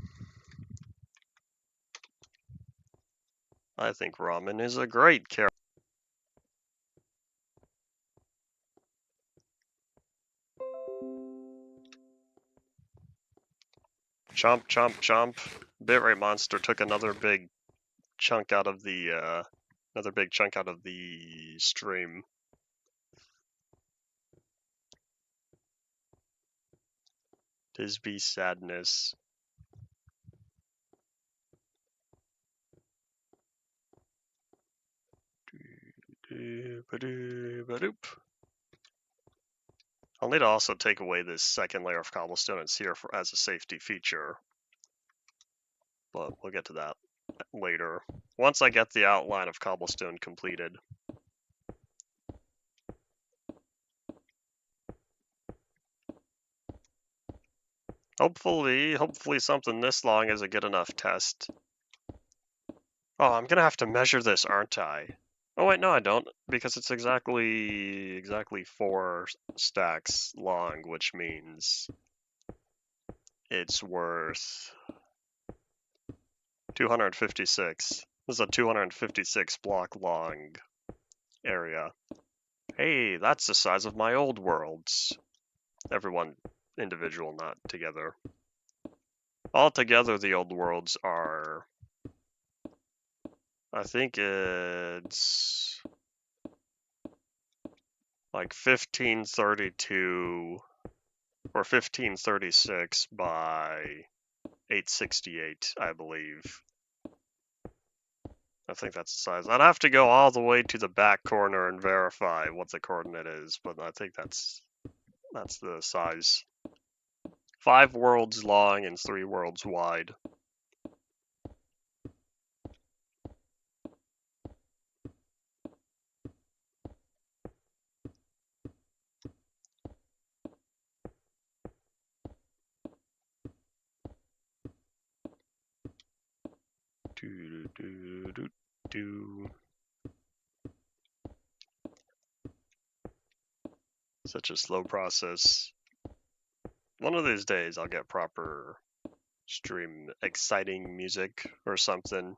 I think ramen is a great character. Chomp, chomp, chomp. Bitrate monster took another big chunk out of the stream. Tisby sadness. I'll need to also take away this second layer of cobblestone and here as a safety feature, but we'll get to that later. Once I get the outline of cobblestone completed. Hopefully something this long is a good enough test. Oh, I'm gonna have to measure this, aren't I? Oh wait, no I don't, because it's exactly 4 stacks long, which means it's worth 256. This is a 256 block long area. Hey, that's the size of my old worlds. Everyone individual, not together. Altogether, the old worlds are, I think it's like 1532 or 1536 by 868, I believe. I think that's the size. I'd have to go all the way to the back corner and verify what the coordinate is, but I think that's the size. 5 worlds long and 3 worlds wide. Such a slow process. One of these days I'll get proper stream exciting music or something.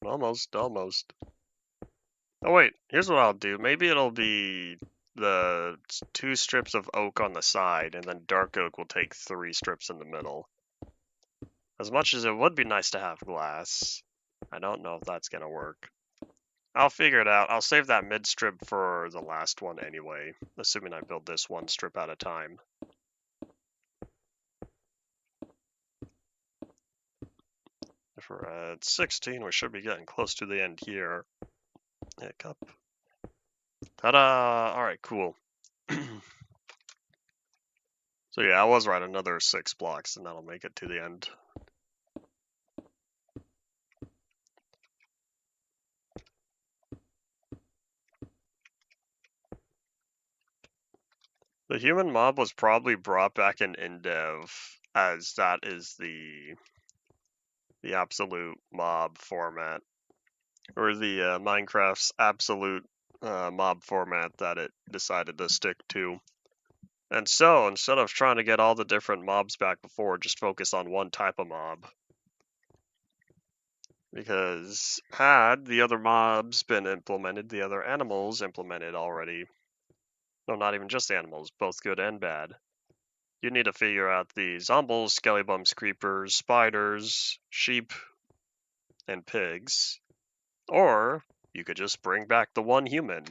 Almost. Oh wait, here's what I'll do. Maybe it'll be the 2 strips of oak on the side, and then dark oak will take 3 strips in the middle. As much as it would be nice to have glass, I don't know if that's gonna work. I'll figure it out. I'll save that mid strip for the last one anyway, assuming I build this 1 strip at a time. We're at 16. We should be getting close to the end here. Hiccup. Ta-da! Alright, cool. So yeah, I was right. Another 6 blocks, and that'll make it to the end. The human mob was probably brought back in InDev, as that is the absolute mob format, or the Minecraft's absolute mob format that it decided to stick to. And so, instead of trying to get all the different mobs back before, just focus on one type of mob. Because had the other mobs been implemented, the other animals implemented already, no, not even just animals, both good and bad, you need to figure out the zombies, skellybums, creepers, spiders, sheep, and pigs. Or you could just bring back the one human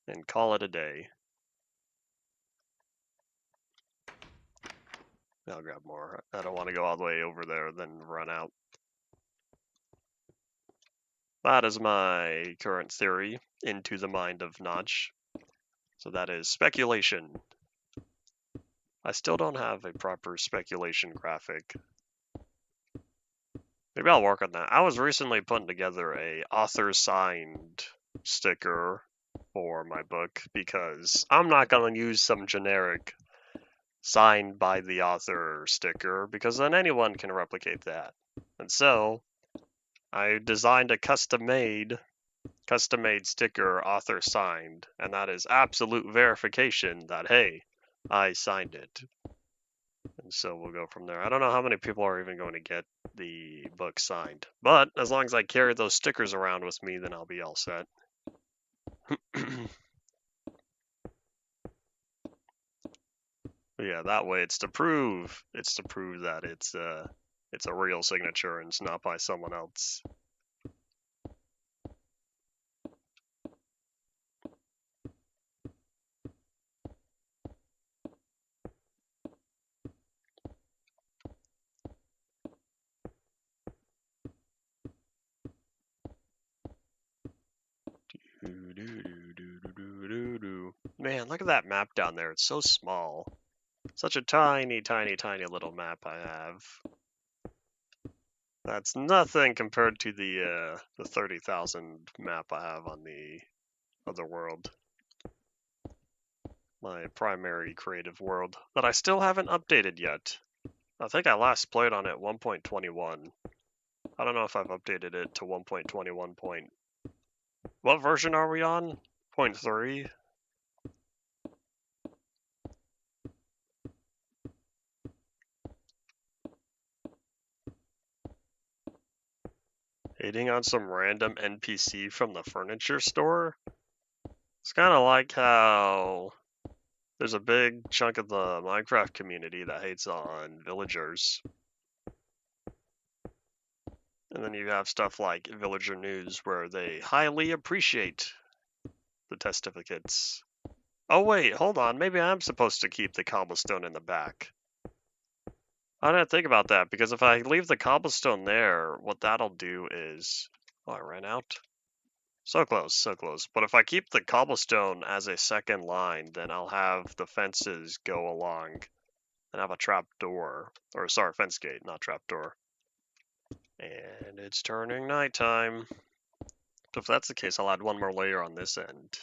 and call it a day. I'll grab more. I don't want to go all the way over there, then run out. That is my current theory into the mind of Notch. So that is speculation. I still don't have a proper speculation graphic. Maybe I'll work on that. I was recently putting together a author signed sticker for my book because I'm not going to use some generic signed by the author sticker because then anyone can replicate that. And so I designed a custom-made sticker author signed, and that is absolute verification that, hey, I signed it. And so we'll go from there. I don't know how many people are even going to get the book signed, but as long as I carry those stickers around with me, then I'll be all set. Yeah, that way it's to prove that it's a real signature and it's not by someone else. Man, look at that map down there. It's so small. Such a tiny, tiny, tiny little map I have. That's nothing compared to the 30,000 map I have on the other world. My primary creative world that I still haven't updated yet. I think I last played on it 1.21. I don't know if I've updated it to 1.21 point. What version are we on? 0.3? Hating on some random NPC from the furniture store? It's kind of like how there's a big chunk of the Minecraft community that hates on villagers. And then you have stuff like Villager News where they highly appreciate the testificates. Oh wait, hold on, maybe I'm supposed to keep the cobblestone in the back. I didn't think about that, because if I leave the cobblestone there, what that'll do is... Oh, I ran out. So close, so close. But if I keep the cobblestone as a second line, then I'll have the fences go along and have a trap door. Or, sorry, fence gate, not trap door. And it's turning nighttime. So if that's the case, I'll add one more layer on this end.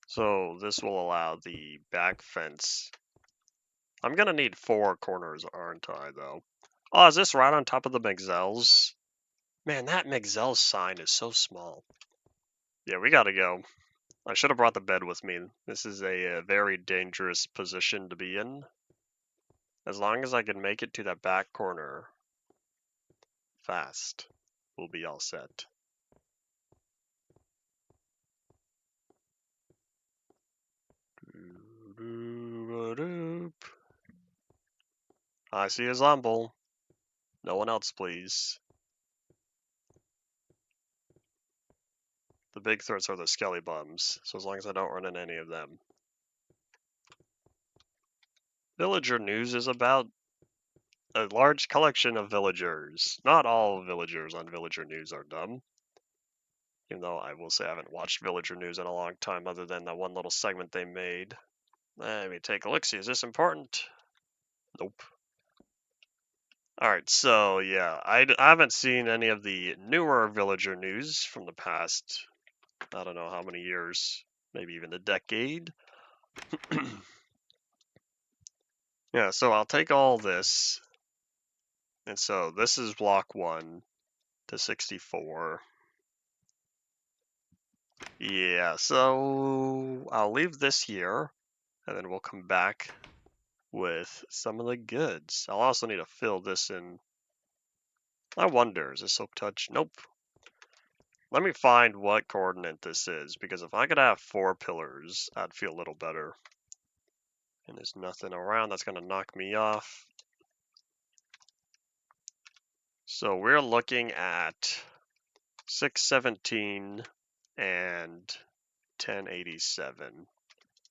So this will allow the back fence. I'm gonna need 4 corners, aren't I, though? Oh, is this right on top of the Mexels? Man, that Mexels sign is so small. Yeah, we gotta go. I should have brought the bed with me. This is a very dangerous position to be in. As long as I can make it to that back corner fast, we'll be all set. I see a zombie. No one else, please. The big threats are the skelly bums, so as long as I don't run into any of them. Villager news is about a large collection of villagers. Not all villagers on Villager News are dumb. Even though I will say I haven't watched Villager News in a long time other than that one little segment they made. Let me take a look, see, is this important? Nope. Alright, so yeah, I haven't seen any of the newer Villager News from the past, I don't know how many years, maybe even a decade. Yeah, so I'll take all this. And so this is block 1 to 64. Yeah, so I'll leave this here, and then we'll come back with some of the goods. I'll also need to fill this in. I wonder, is this Silk Touch? Nope. Let me find what coordinate this is, because if I could have 4 pillars, I'd feel a little better. And there's nothing around that's going to knock me off. So we're looking at 617 and 1087.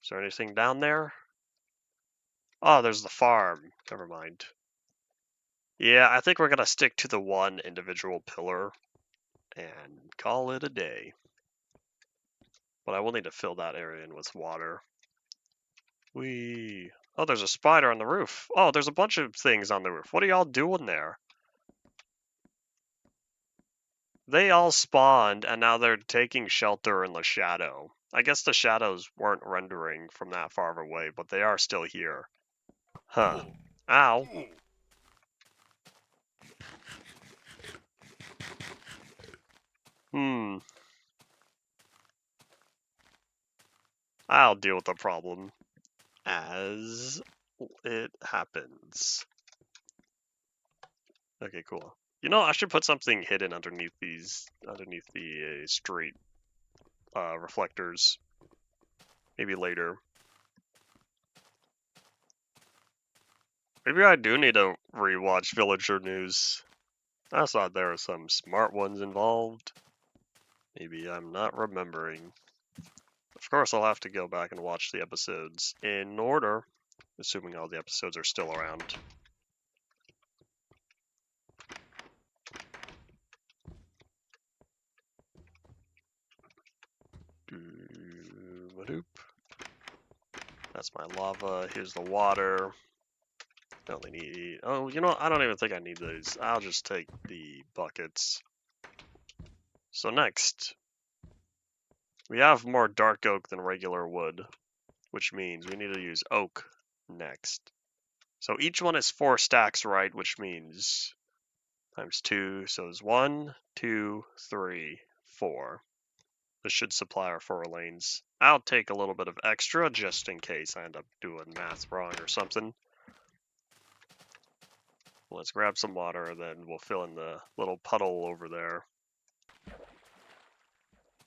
Is there anything down there? Oh, there's the farm. Never mind. Yeah, I think we're going to stick to the one individual pillar and call it a day. But I will need to fill that area in with water. Oh, there's a spider on the roof. Oh, there's a bunch of things on the roof. What are y'all doing there? They all spawned, and now they're taking shelter in the shadow. I guess the shadows weren't rendering from that far away, but they are still here. Huh. Ow. I'll deal with the problem as it happens. Okay, cool. You know, I should put something hidden underneath the street reflectors. Maybe later. Maybe I do need to rewatch Villager News. I thought there were some smart ones involved. Maybe I'm not remembering. Of course, I'll have to go back and watch the episodes in order, assuming all the episodes are still around. That's my lava. Here's the water. I only need... Oh, you know what? I don't even think I need these. I'll just take the buckets. So next, we have more dark oak than regular wood, which means we need to use oak next. So each one is 4 stacks, right? Which means times 2. So it's 1, 2, 3, 4. This should supply our 4 lanes. I'll take a little bit of extra just in case I end up doing math wrong or something. Let's grab some water and then we'll fill in the little puddle over there.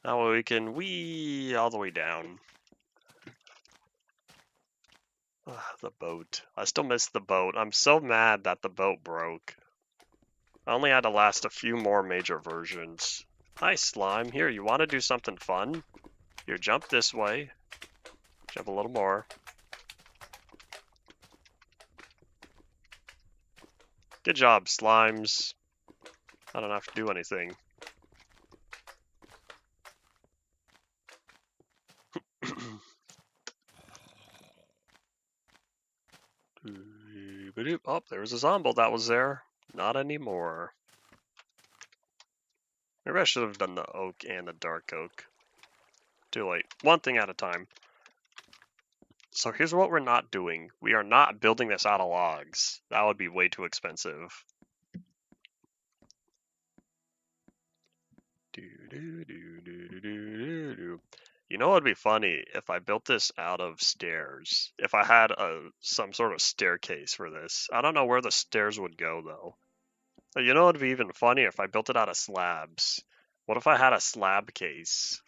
Now we can wee all the way down. The boat. I still miss the boat. I'm so mad that the boat broke. I only had to last a few more major versions. Hi, slime. Here, you want to do something fun? Here, jump this way. Jump a little more. Good job, slimes. I don't have to do anything. Oh, there was a zombie that was there. Not anymore. Maybe I should have done the oak and the dark oak. Too late. One thing at a time. So here's what we're not doing. We are not building this out of logs. That would be way too expensive. You know what would be funny? If I built this out of stairs. If I had some sort of staircase for this. I don't know where the stairs would go, though. You know what would be even funnier? If I built it out of slabs. What if I had a slab case?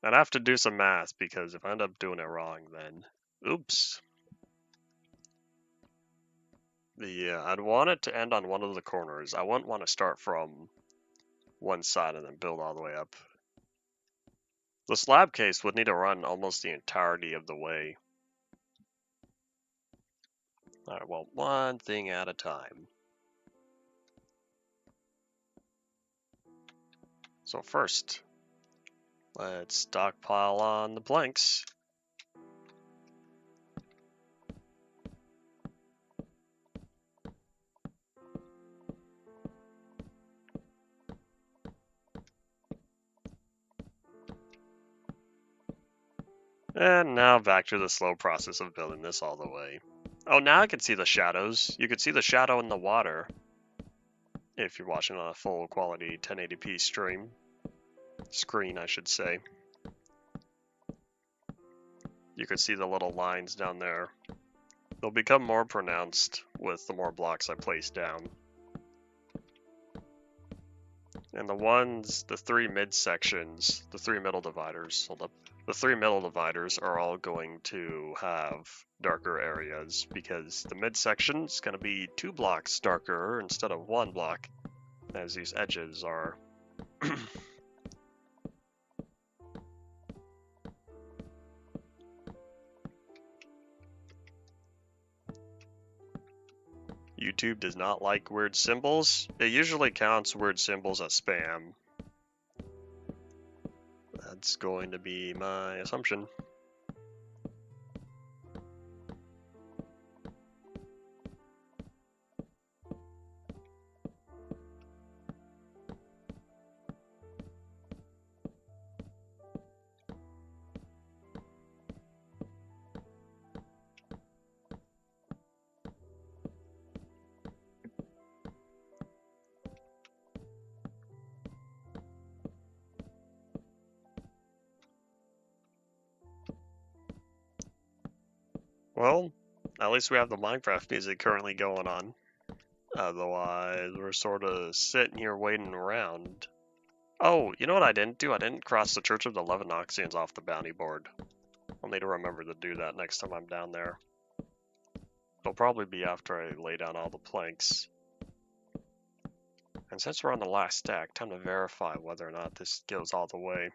I'd have to do some math, because if I end up doing it wrong, then... Oops. I'd want it to end on one of the corners. I wouldn't want to start from one side and then build all the way up. The slab case would need to run almost the entirety of the way. Alright, well, one thing at a time. So first, let's stockpile on the planks. And now back to the slow process of building this all the way. Oh, now I can see the shadows. You can see the shadow in the water if you're watching on a full quality 1080p screen, I should say. You can see the little lines down there. They'll become more pronounced with the more blocks I place down. And the three middle dividers, hold up. The three middle dividers are all going to have darker areas because the midsection is going to be 2 blocks darker instead of 1 block, as these edges are. YouTube does not like weird symbols. It usually counts weird symbols as spam. That's going to be my assumption. Well, at least we have the Minecraft music currently going on. Otherwise, we're sort of sitting here waiting around. Oh, you know what I didn't do? I didn't cross the Church of the Levinoxians off the bounty board. I'll need to remember to do that next time I'm down there. It'll probably be after I lay down all the planks. And since we're on the last stack, time to verify whether or not this goes all the way.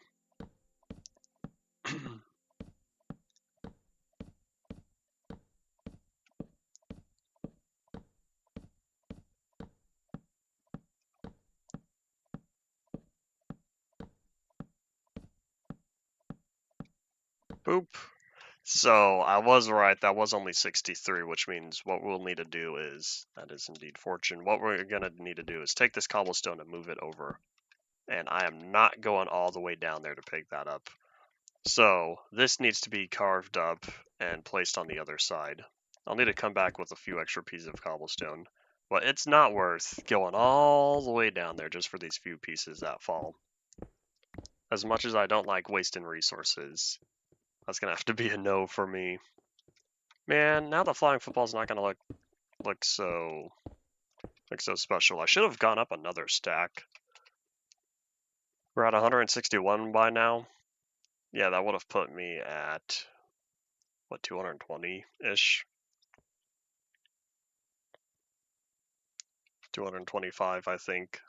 Boop. So I was right, that was only 63, which means what we'll need to do is, that is indeed fortune, what we're going to need to do is take this cobblestone and move it over. And I am not going all the way down there to pick that up. So this needs to be carved up and placed on the other side. I'll need to come back with a few extra pieces of cobblestone, but it's not worth going all the way down there just for these few pieces that fall. As much as I don't like wasting resources, that's gonna have to be a no for me. Man, now the flying football's not gonna look so special. I should have gone up another stack. We're at 161 by now. Yeah, that would have put me at what, 220-ish? 225, I think.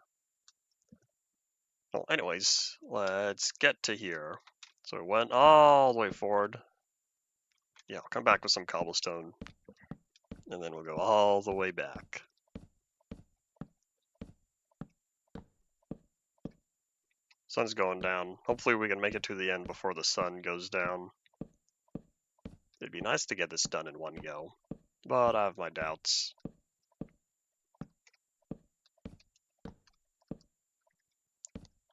Well, anyways, let's get to here. So we went all the way forward. Yeah, I'll come back with some cobblestone. And then we'll go all the way back. Sun's going down. Hopefully we can make it to the end before the sun goes down. It'd be nice to get this done in one go, but I have my doubts.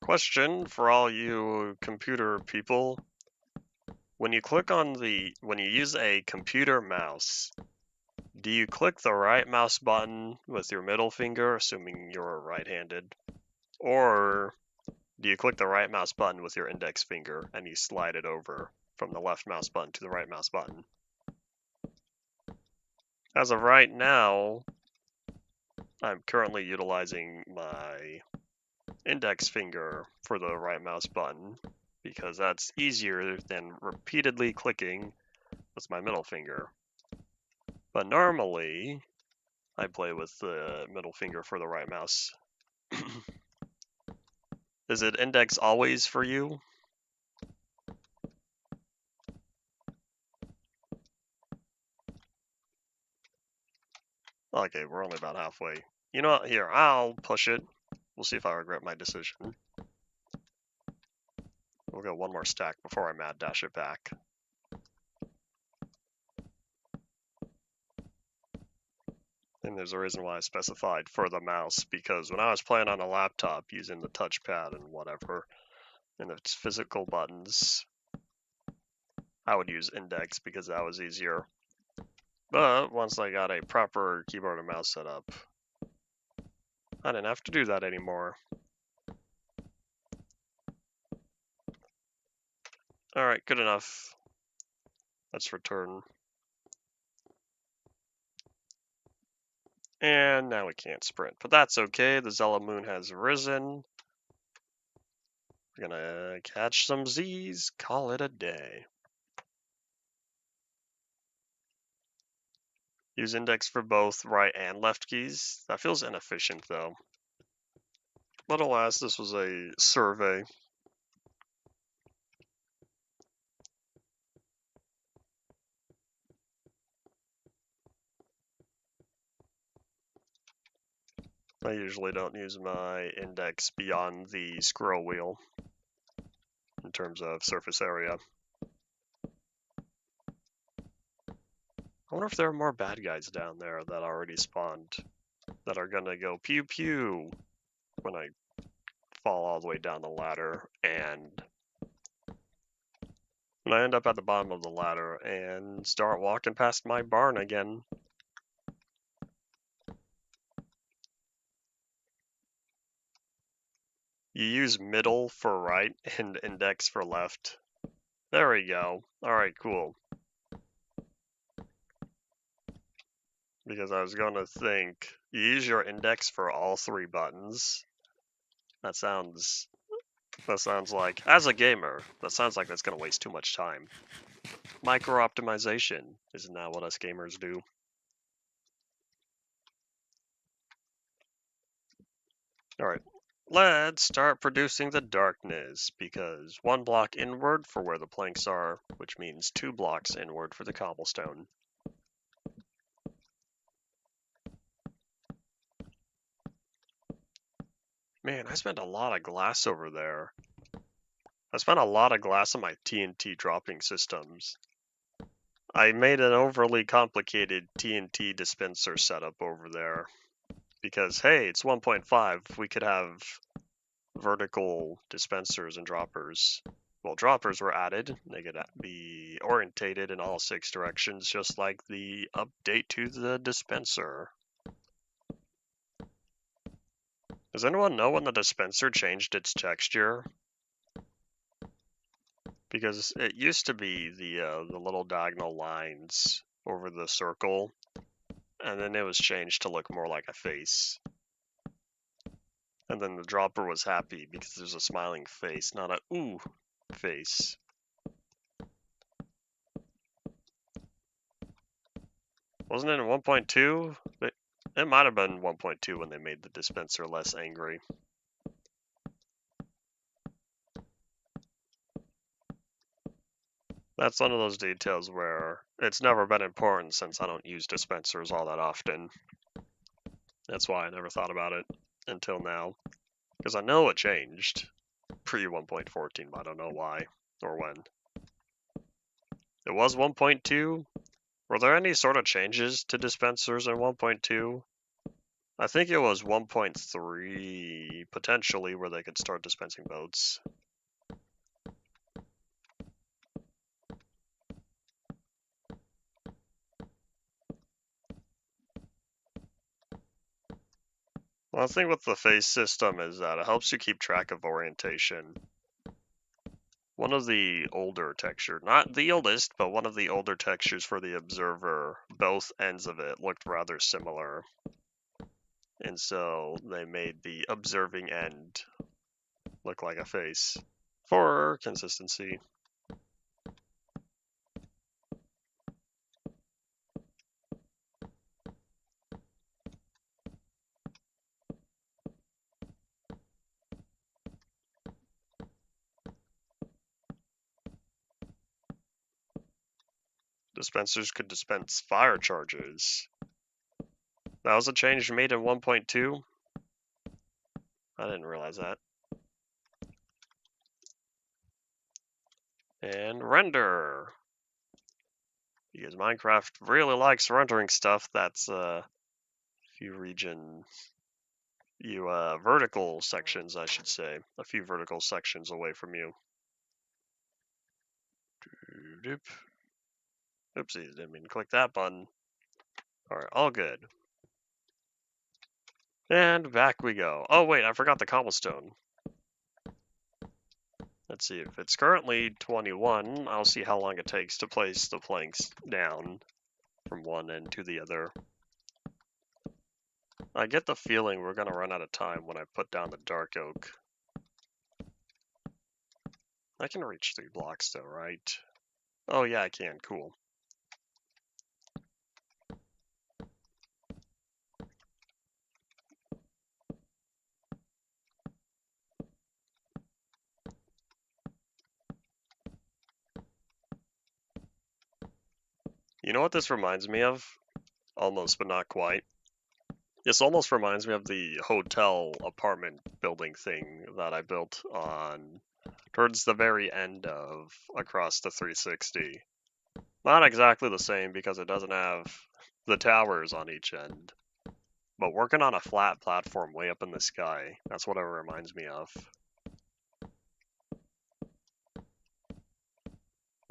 Question for all you computer people. When you use a computer mouse, do you click the right mouse button with your middle finger, assuming you're right-handed? Or do you click the right mouse button with your index finger and you slide it over from the left mouse button to the right mouse button? As of right now, I'm currently utilizing my index finger for the right mouse button because that's easier than repeatedly clicking with my middle finger. But normally, I play with the middle finger for the right mouse. Is it index always for you? Okay, we're only about halfway. You know what? Here, I'll push it. We'll see if I regret my decision. We'll go one more stack before I mad dash it back. And there's a reason why I specified for the mouse, because when I was playing on a laptop using the touchpad and whatever, and its physical buttons, I would use index because that was easier. But once I got a proper keyboard and mouse setup, I didn't have to do that anymore. Alright, good enough. Let's return. And now we can't sprint, but that's okay. The Zella Moon has risen. We're gonna catch some Z's, call it a day. Use index for both right and left keys. That feels inefficient though. But alas, this was a survey. I usually don't use my index beyond the scroll wheel in terms of surface area. I wonder if there are more bad guys down there that already spawned that are gonna go pew pew when I fall all the way down the ladder, and when I end up at the bottom of the ladder and start walking past my barn again. You use middle for right and index for left. There we go. Alright, cool. Because I was going to think, you use your index for all three buttons. That sounds like, as a gamer, that sounds like that's going to waste too much time. Micro optimization, isn't that what us gamers do? Alright, let's start producing the darkness, because one block inward for where the planks are, which means 2 blocks inward for the cobblestone. Man, I spent a lot of glass over there. I spent a lot of glass on my TNT dropping systems. I made an overly complicated TNT dispenser setup over there. Because, hey, it's 1.5. We could have vertical dispensers and droppers. Well, droppers were added. They could be orientated in all 6 directions, just like the update to the dispenser. Does anyone know when the dispenser changed its texture? Because it used to be the little diagonal lines over the circle, and then it was changed to look more like a face. And then the dropper was happy because there's a smiling face, not a ooh face. Wasn't it in 1.2? It might have been 1.2 when they made the dispenser less angry. That's one of those details where it's never been important since I don't use dispensers all that often. That's why I never thought about it until now. Because I know it changed pre 1.14, but I don't know why or when. It was 1.2. Were there any sort of changes to dispensers in 1.2? I think it was 1.3, potentially, where they could start dispensing votes. Well, the thing with the face system is that it helps you keep track of orientation. One of the older textures, not the oldest, but one of the older textures for the observer, both ends of it looked rather similar. And so they made the observing end look like a face for consistency. Dispensers could dispense fire charges. That was a change made in 1.2. I didn't realize that. And render. Because Minecraft really likes rendering stuff that's vertical sections, I should say. A few vertical sections away from you. Oopsies, didn't mean to click that button. Alright, all good. And back we go. Oh wait, I forgot the cobblestone. Let's see, if it's currently 21, I'll see how long it takes to place the planks down from one end to the other. I get the feeling we're gonna run out of time when I put down the dark oak. I can reach 3 blocks though, right? Oh yeah, I can, cool. You know what this reminds me of? Almost, but not quite. This almost reminds me of the hotel apartment building thing that I built on towards the very end of Across the 360. Not exactly the same because it doesn't have the towers on each end, but working on a flat platform way up in the sky, that's what it reminds me of.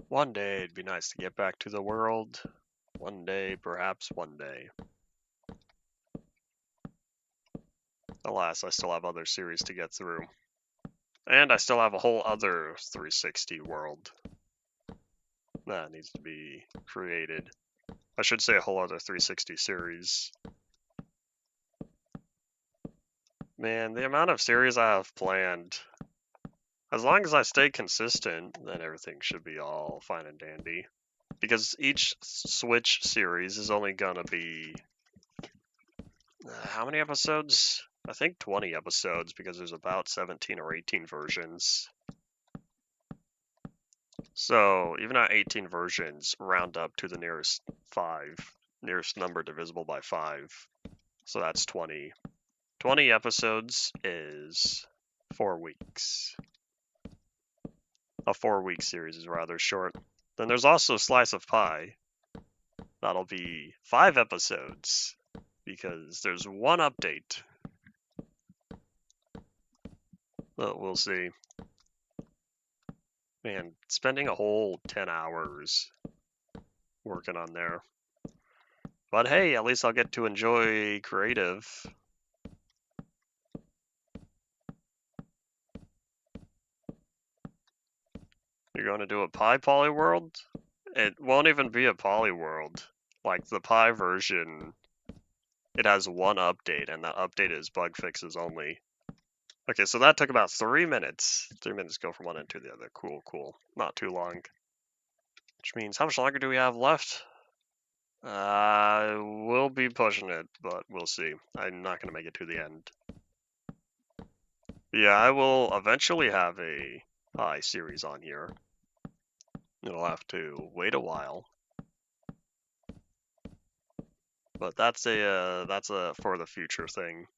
One day it'd be nice to get back to the world. One day, perhaps one day. Alas, I still have other series to get through. And I still have a whole other 360 world that needs to be created. I should say a whole other 360 series. Man, the amount of series I have planned. As long as I stay consistent, then everything should be all fine and dandy. Because each Switch series is only gonna be... how many episodes? I think 20 episodes, because there's about 17 or 18 versions. So, even at 18 versions, round up to the nearest 5. Nearest number divisible by 5. So that's 20. 20 episodes is 4 weeks. A 4-week series is rather short. Then there's also Slice of Pie. That'll be 5 episodes, because there's one update. But we'll see. Man, spending a whole 10 hours working on there. But hey, at least I'll get to enjoy creative. You're going to do a Pi Polyworld? It won't even be a Polyworld. Like the Pi version, it has one update, and that update is bug fixes only. Okay, so that took about 3 minutes. 3 minutes go from one end to the other. Cool, cool. Not too long. Which means, how much longer do we have left? We'll be pushing it, but we'll see. I'm not going to make it to the end. Yeah, I will eventually have a Pi series on here. It'll have to wait a while. But that's a for the future thing.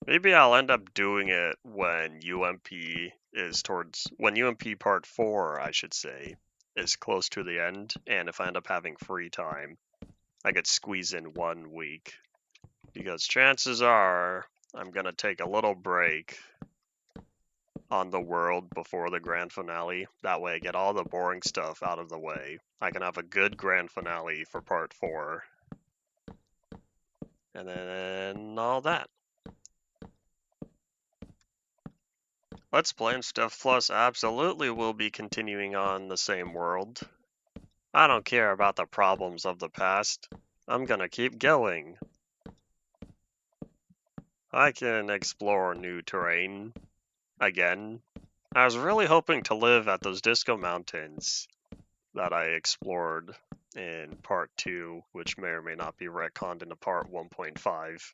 Maybe I'll end up doing it when when UMP Part 4, I should say, is close to the end, and if I end up having free time, I could squeeze in 1 week. Because chances are, I'm gonna take a little break on the world before the grand finale. That way I get all the boring stuff out of the way. I can have a good grand finale for Part 4. And then all that. Let's Play and Stuff Plus absolutely will be continuing on the same world. I don't care about the problems of the past. I'm gonna keep going. I can explore new terrain again. I was really hoping to live at those Disco Mountains that I explored in Part 2, which may or may not be retconned into Part 1.5.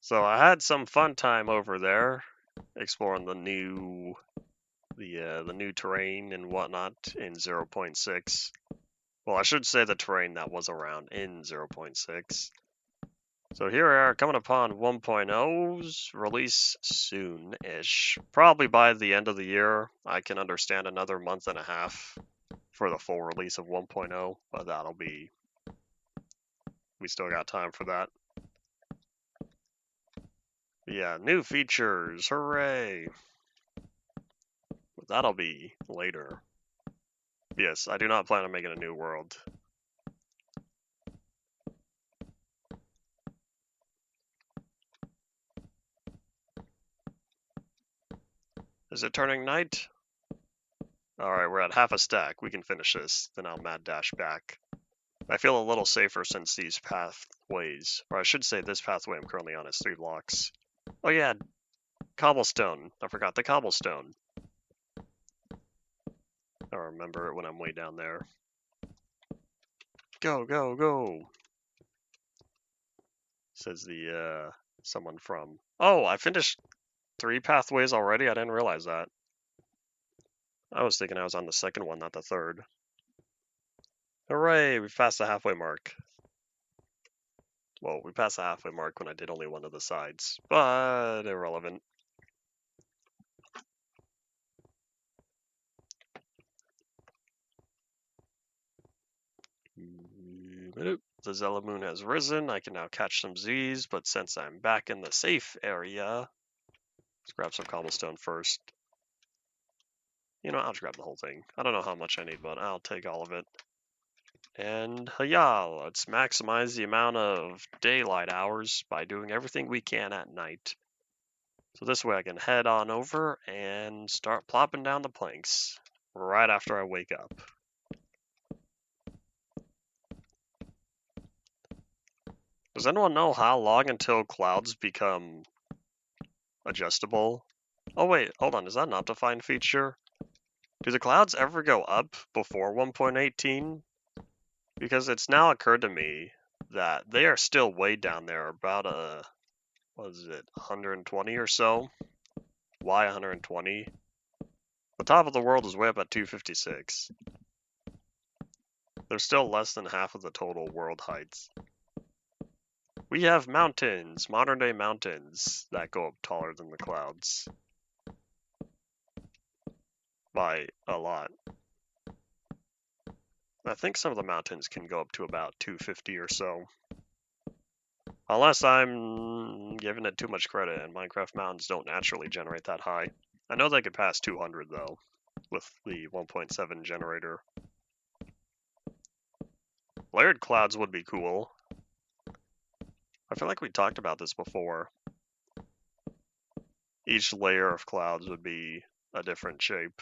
So I had some fun time over there, exploring the new terrain and whatnot in 0.6. Well, I should say the terrain that was around in 0.6. So here we are coming upon 1.0's release soon-ish. Probably by the end of the year. I can understand another month and a half for the full release of 1.0, but that'll be... We still got time for that. Yeah, new features, hooray! But that'll be later. Yes, I do not plan on making a new world. Is it turning night? Alright, we're at half a stack. We can finish this, then I'll mad dash back. I feel a little safer since these pathways, or I should say this pathway I'm currently on is 3 blocks. Oh yeah, cobblestone. I forgot the cobblestone. I'll remember it when I'm way down there. Go, go, go! Says the, someone from... Oh, I finished 3 pathways already? I didn't realize that. I was thinking I was on the second one, not the third. Hooray, we passed the halfway mark. Well, we passed the halfway mark when I did only one of the sides, but irrelevant. The Zella Moon has risen. I can now catch some Z's, but since I'm back in the safe area, let's grab some cobblestone first. You know, I'll just grab the whole thing. I don't know how much I need, but I'll take all of it. And yeah, let's maximize the amount of daylight hours by doing everything we can at night. So this way I can head on over and start plopping down the planks right after I wake up. Does anyone know how long until clouds become adjustable? Oh wait, hold on, is that an optifine feature? Do the clouds ever go up before 1.18? Because it's now occurred to me that they are still way down there, about what is it, 120 or so? Why 120? The top of the world is way up at 256. They're still less than half of the total world heights. We have mountains, modern day mountains, that go up taller than the clouds. By a lot. I think some of the mountains can go up to about 250 or so. Unless I'm giving it too much credit, and Minecraft mountains don't naturally generate that high. I know they could pass 200 though, with the 1.7 generator. Layered clouds would be cool. I feel like we talked about this before. Each layer of clouds would be a different shape.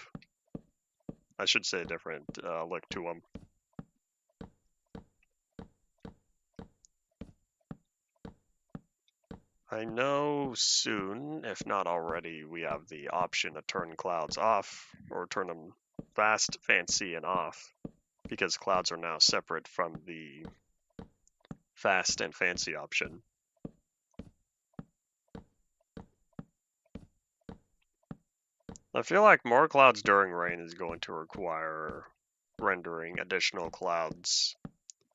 I should say a different look to them. I know soon, if not already, we have the option to turn clouds off, or turn them fast, fancy, and off, because clouds are now separate from the fast and fancy option. I feel like more clouds during rain is going to require rendering additional clouds,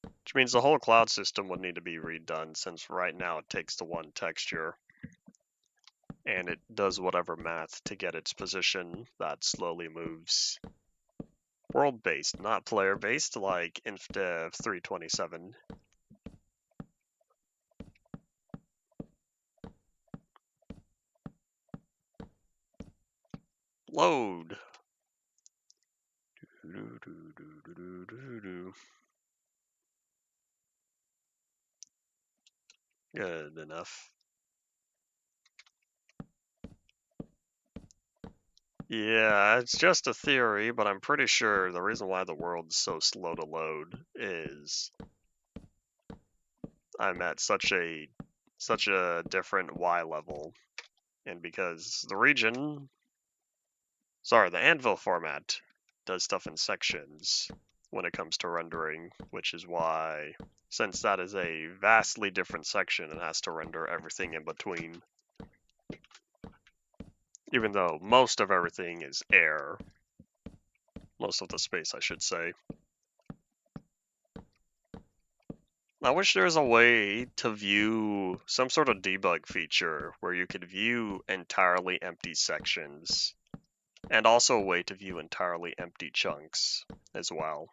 which means the whole cloud system would need to be redone, since right now it takes the one texture and it does whatever math to get its position that slowly moves. World-based, not player-based like InfDev 327. Load. Good enough. Yeah, it's just a theory, but I'm pretty sure the reason why the world's so slow to load is I'm at such a different Y level. And because the anvil format does stuff in sections when it comes to rendering, which is why, since that is a vastly different section, it has to render everything in between. Even though most of everything is air. Most of the space, I should say. I wish there was a way to view some sort of debug feature where you could view entirely empty sections, and also a way to view entirely empty chunks as well.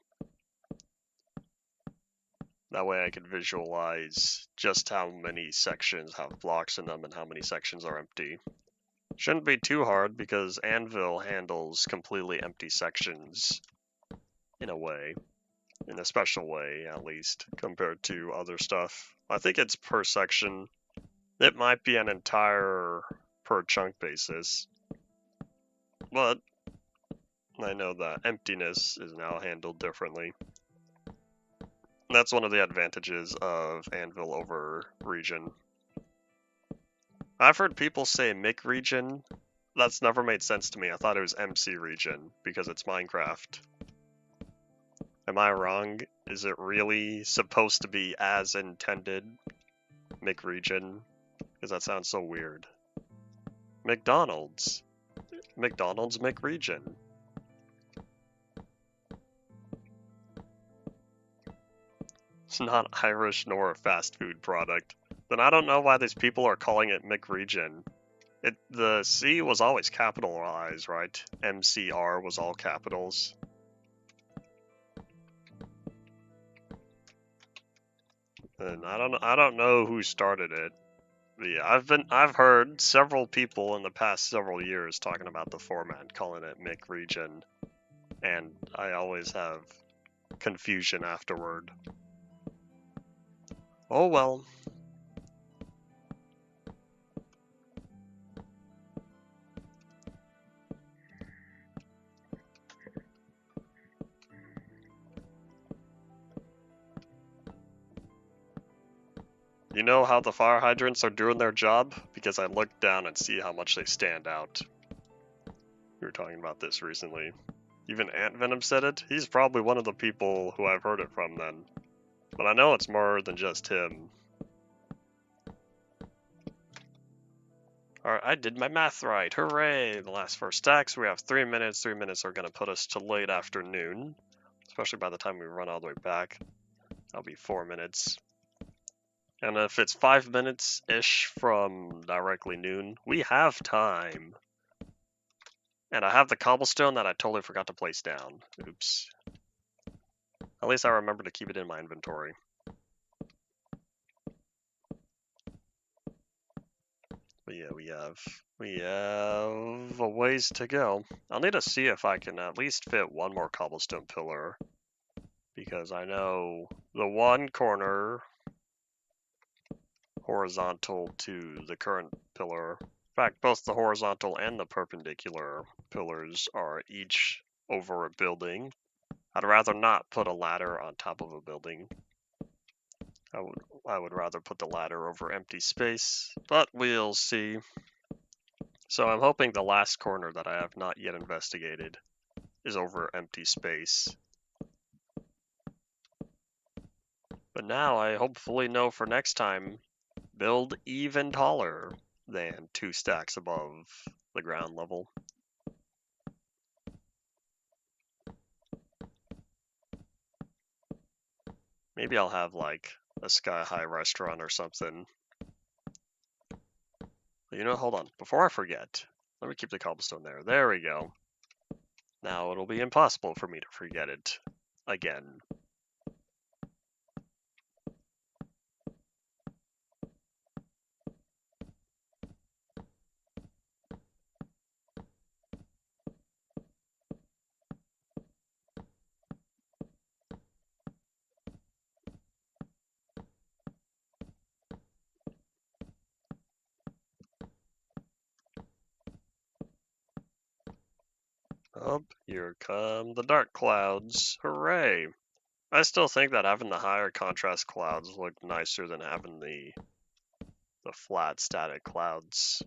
That way I could visualize just how many sections have blocks in them and how many sections are empty. Shouldn't be too hard because Anvil handles completely empty sections in a way. In a special way, at least, compared to other stuff. I think it's per section. It might be an entire per chunk basis, but I know that emptiness is now handled differently. That's one of the advantages of Anvil over region. I've heard people say Mick region. That's never made sense to me. I thought it was MC region because it's Minecraft. Am I wrong? Is it really supposed to be as intended? Mick region? Because that sounds so weird. McDonald's. McDonald's McRegion. It's not Irish nor a fast food product. Then I don't know why these people are calling it McRegion. The C was always capitalized, right? MCR was all capitals. And I don't know who started it. But yeah, I've heard several people in the past several years talking about the format, calling it McRegion, and I always have confusion afterward. Oh well. You know how the fire hydrants are doing their job? Because I looked down and see how much they stand out. We were talking about this recently. Even Ant Venom said it. He's probably one of the people who I've heard it from then. But I know it's more than just him. Alright, I did my math right. Hooray! The last 4 stacks. We have 3 minutes. 3 minutes are going to put us to late afternoon. Especially by the time we run all the way back. That'll be 4 minutes. And if it's 5 minutes-ish from directly noon, we have time. And I have the cobblestone that I totally forgot to place down. Oops. At least I remember to keep it in my inventory. But yeah, we have a ways to go. I'll need to see if I can at least fit one more cobblestone pillar. Because I know the one corner horizontal to the current pillar. In fact, both the horizontal and the perpendicular pillars are each over a building. I'd rather not put a ladder on top of a building. I would rather put the ladder over empty space, but we'll see. So I'm hoping the last corner that I have not yet investigated is over empty space. But now I hopefully know for next time, build even taller than 2 stacks above the ground level. Maybe I'll have like a sky-high restaurant or something. You know, hold on. Before I forget, let me keep the cobblestone there. There we go. Now it'll be impossible for me to forget it again. Oh, here come the dark clouds. Hooray! I still think that having the higher contrast clouds look nicer than having the flat static clouds.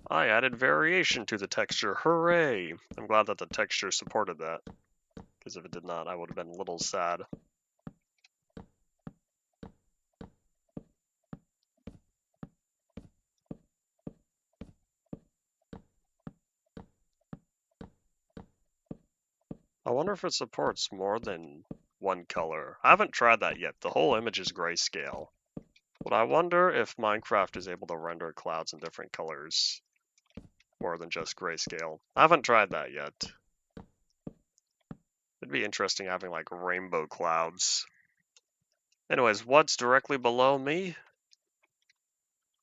I added variation to the texture. Hooray! I'm glad that the texture supported that. Because if it did not, I would have been a little sad. I wonder if it supports more than one color. I haven't tried that yet. The whole image is grayscale. But I wonder if Minecraft is able to render clouds in different colors more than just grayscale. I haven't tried that yet. It'd be interesting having like rainbow clouds. Anyways, what's directly below me?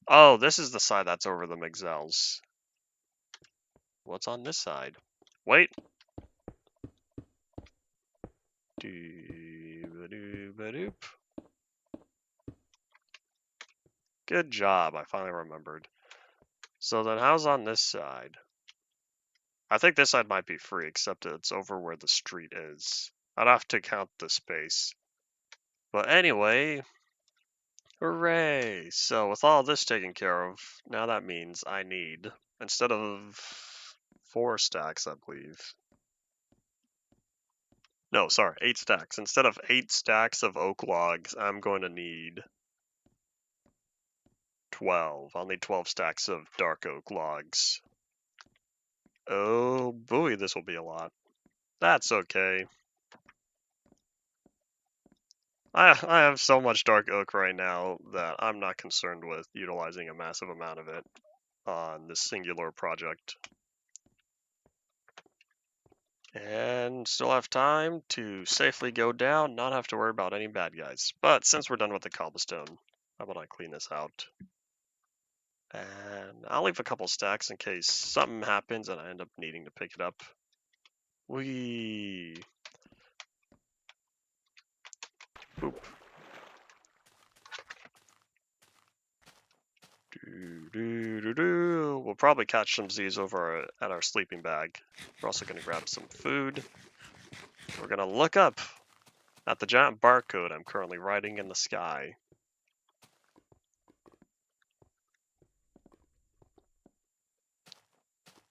Oh, this is the side that's over the Migzels. What's on this side? Wait. Good job, I finally remembered. So then how's on this side? I think this side might be free, except it's over where the street is. I'd have to count the space. But anyway, hooray! So with all this taken care of, now that means I need, instead of 4 stacks, I believe. No, sorry, 8 stacks. Instead of 8 stacks of oak logs, I'm going to need 12. I'll need 12 stacks of dark oak logs. Oh boy, this will be a lot. That's okay. I have so much dark oak right now that I'm not concerned with utilizing a massive amount of it on this singular project. And still have time to safely go down, not have to worry about any bad guys. But since we're done with the cobblestone, how about I clean this out? And I'll leave a couple stacks in case something happens and I end up needing to pick it up. Whee! Boop. We'll probably catch some Z's over at our sleeping bag. We're also going to grab some food. We're going to look up at the giant barcode I'm currently writing in the sky.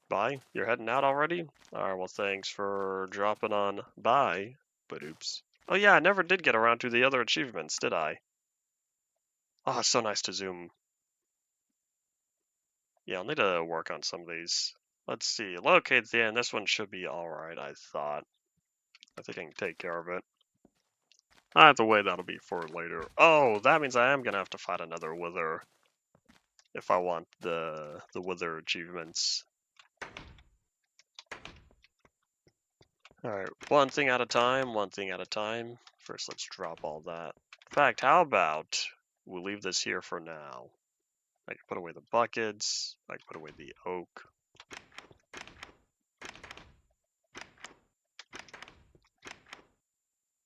Bye? You're heading out already? Alright, well thanks for dropping on by. But oops. Oh yeah, I never did get around to the other achievements, did I? Oh, it's so nice to zoom. Yeah, I'll need to work on some of these. Let's see. Locate the end. This one should be alright, I thought. I think I can take care of it. I have to wait, that'll be for later. Oh, that means I am going to have to fight another wither. If I want the wither achievements. Alright, one thing at a time, one thing at a time. First, let's drop all that. In fact, how about we'll leave this here for now. I can put away the buckets. I can put away the oak.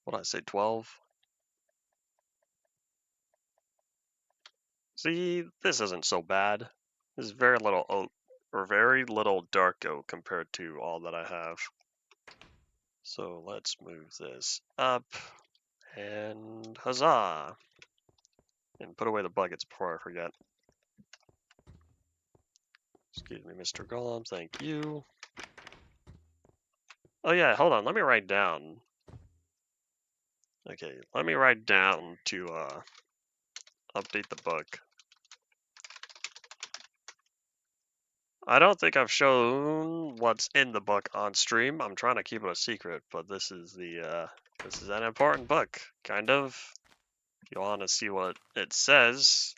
What did I say, 12? See, this isn't so bad. There's very little oak, or very little dark oak compared to all that I have. So let's move this up, and huzzah! And put away the buckets before I forget. Excuse me, Mr. Golem, thank you. Oh yeah, hold on, let me write down. Okay, let me write down to update the book. I don't think I've shown what's in the book on stream. I'm trying to keep it a secret, but this is an important book, kind of. If you want to see what it says,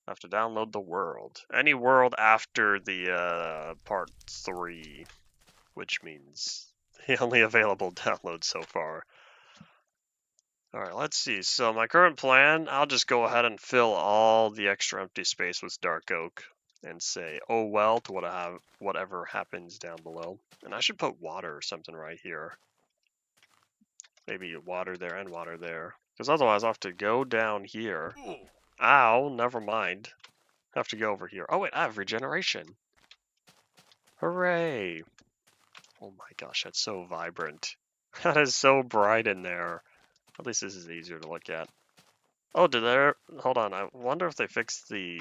you have to download the world. Any world after the part 3, which means the only available download so far. Alright, let's see. So my current plan, I'll just go ahead and fill all the extra empty space with dark oak and say, oh well, to whatever happens down below. And I should put water or something right here. Maybe water there and water there. Because otherwise I'll have to go down here. Ow, never mind. I have to go over here. Oh wait, I have regeneration. Hooray! Oh my gosh, that's so vibrant. That is so bright in there. At least this is easier to look at. Oh, hold on, I wonder if they fixed the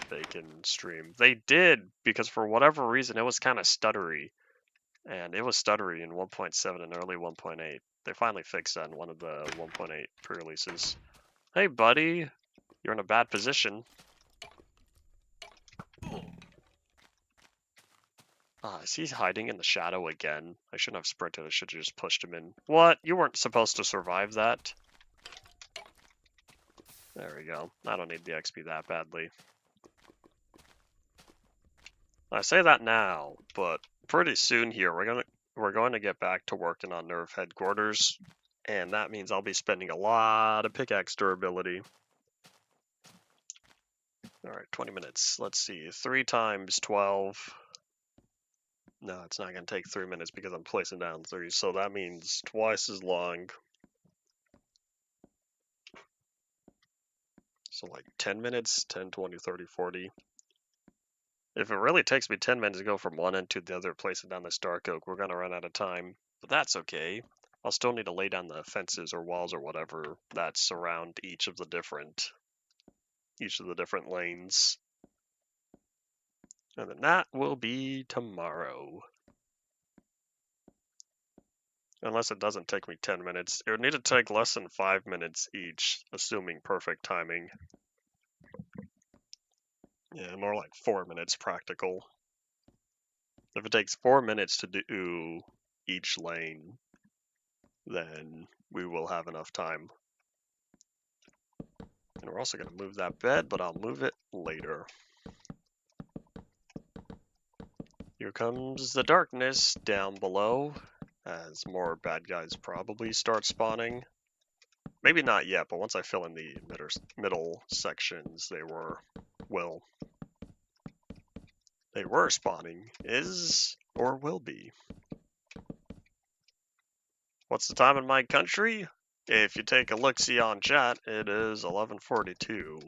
bacon stream. They did, because for whatever reason it was kind of stuttery. And it was stuttery in 1.7 and early 1.8. They finally fixed that in one of the 1.8 pre-releases. Hey buddy, you're in a bad position. Ah, is he hiding in the shadow again? I shouldn't have sprinted. I should have just pushed him in. What? You weren't supposed to survive that? There we go. I don't need the XP that badly. I say that now, but pretty soon here we're going to get back to working on Nerve headquarters, and that means I'll be spending a lot of pickaxe durability. Alright, 20 minutes. Let's see. 3 times 12. No, it's not going to take 3 minutes because I'm placing down 3, so that means twice as long. So like 10 minutes, 10, 20, 30, 40. If it really takes me 10 minutes to go from one end to the other, placing down this dark oak, we're going to run out of time. But that's okay. I'll still need to lay down the fences or walls or whatever that surround each of the different lanes. And then that will be tomorrow. Unless it doesn't take me 10 minutes. It would need to take less than 5 minutes each, assuming perfect timing. Yeah, more like 4 minutes practical. If it takes 4 minutes to do each lane, then we will have enough time. And we're also going to move that bed, but I'll move it later. Here comes the darkness down below, as more bad guys probably start spawning. Maybe not yet, but once I fill in the middle sections, they were spawning, is, or will be. What's the time in my country? If you take a look-see on chat, it is 11:42.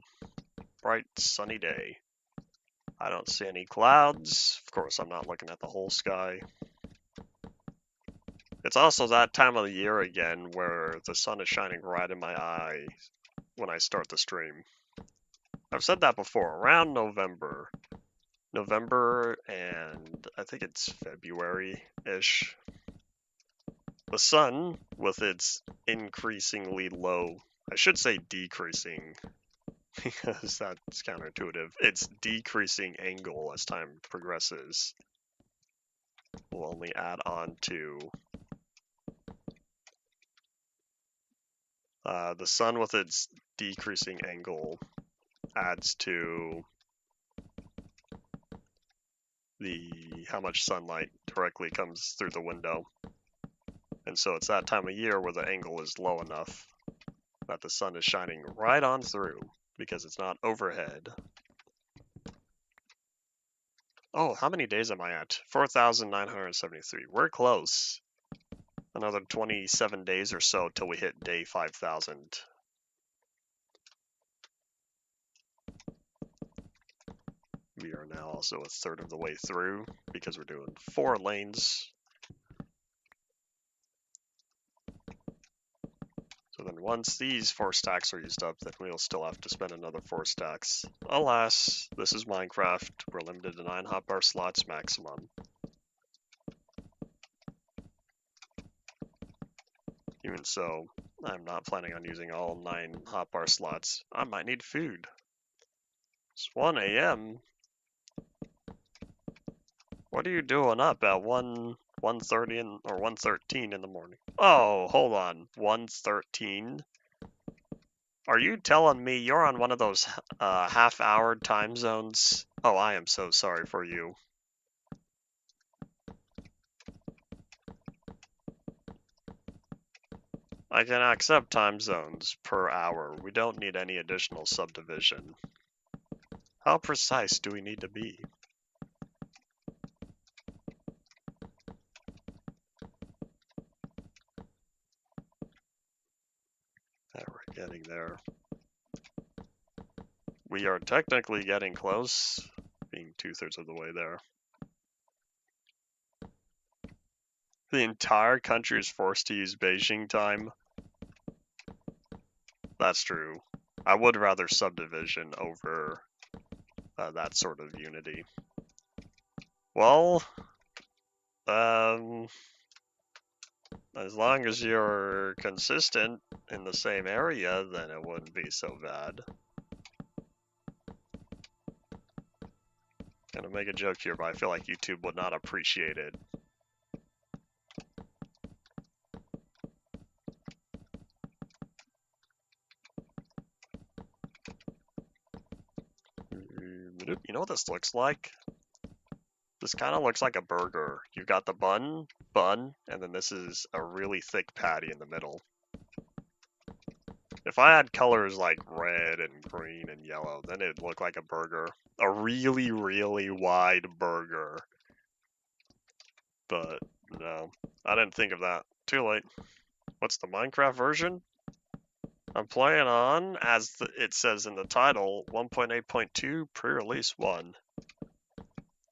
Bright, sunny day. I don't see any clouds. Of course, I'm not looking at the whole sky. It's also that time of the year again where the sun is shining right in my eye when I start the stream. I've said that before, around November. November and I think it's February-ish. The sun, with its increasingly low, I should say decreasing, because that's counterintuitive, its decreasing angle as time progresses will only add on to the sun with its decreasing angle adds to how much sunlight directly comes through the window. And so it's that time of year where the angle is low enough that the sun is shining right on through because it's not overhead. Oh, how many days am I at? 4,973. We're close. Another 27 days or so till we hit day 5,000. We are now also a third of the way through because we're doing 4 lanes. So then once these 4 stacks are used up, then we'll still have to spend another 4 stacks. Alas, this is Minecraft. We're limited to 9 hotbar slots maximum. Even so, I'm not planning on using all 9 hotbar slots. I might need food. It's 1 a.m. What are you doing up at 1:30 or 1:13 in the morning? Oh, hold on. 1:13? Are you telling me you're on one of those half-hour time zones? Oh, I am so sorry for you. I can accept time zones per hour. We don't need any additional subdivision. How precise do we need to be? We're getting there. We are technically getting close, being 2/3 of the way there. The entire country is forced to use Beijing time. That's true. I would rather subdivision over that sort of unity. Well, as long as you're consistent in the same area, then it wouldn't be so bad. Gonna make a joke here, but I feel like YouTube would not appreciate it. You know what this looks like? This kind of looks like a burger. You've got the bun, and then this is a really thick patty in the middle. If I had colors like red and green and yellow, then it'd look like a burger. A really, really wide burger. But no, I didn't think of that. Too late. What's the Minecraft version? I'm playing on, as it says in the title, 1.8.2 pre-release 1.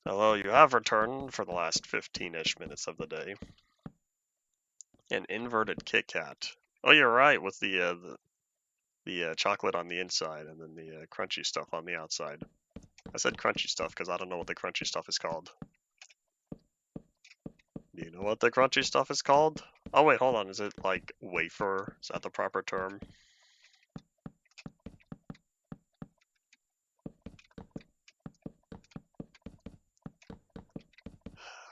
Hello, you have returned for the last 15-ish minutes of the day. An inverted Kit Kat. Oh, you're right, with the chocolate on the inside and then the crunchy stuff on the outside. I said crunchy stuff because I don't know what the crunchy stuff is called. Do you know what the crunchy stuff is called? Oh wait, hold on. Is it like wafer? Is that the proper term?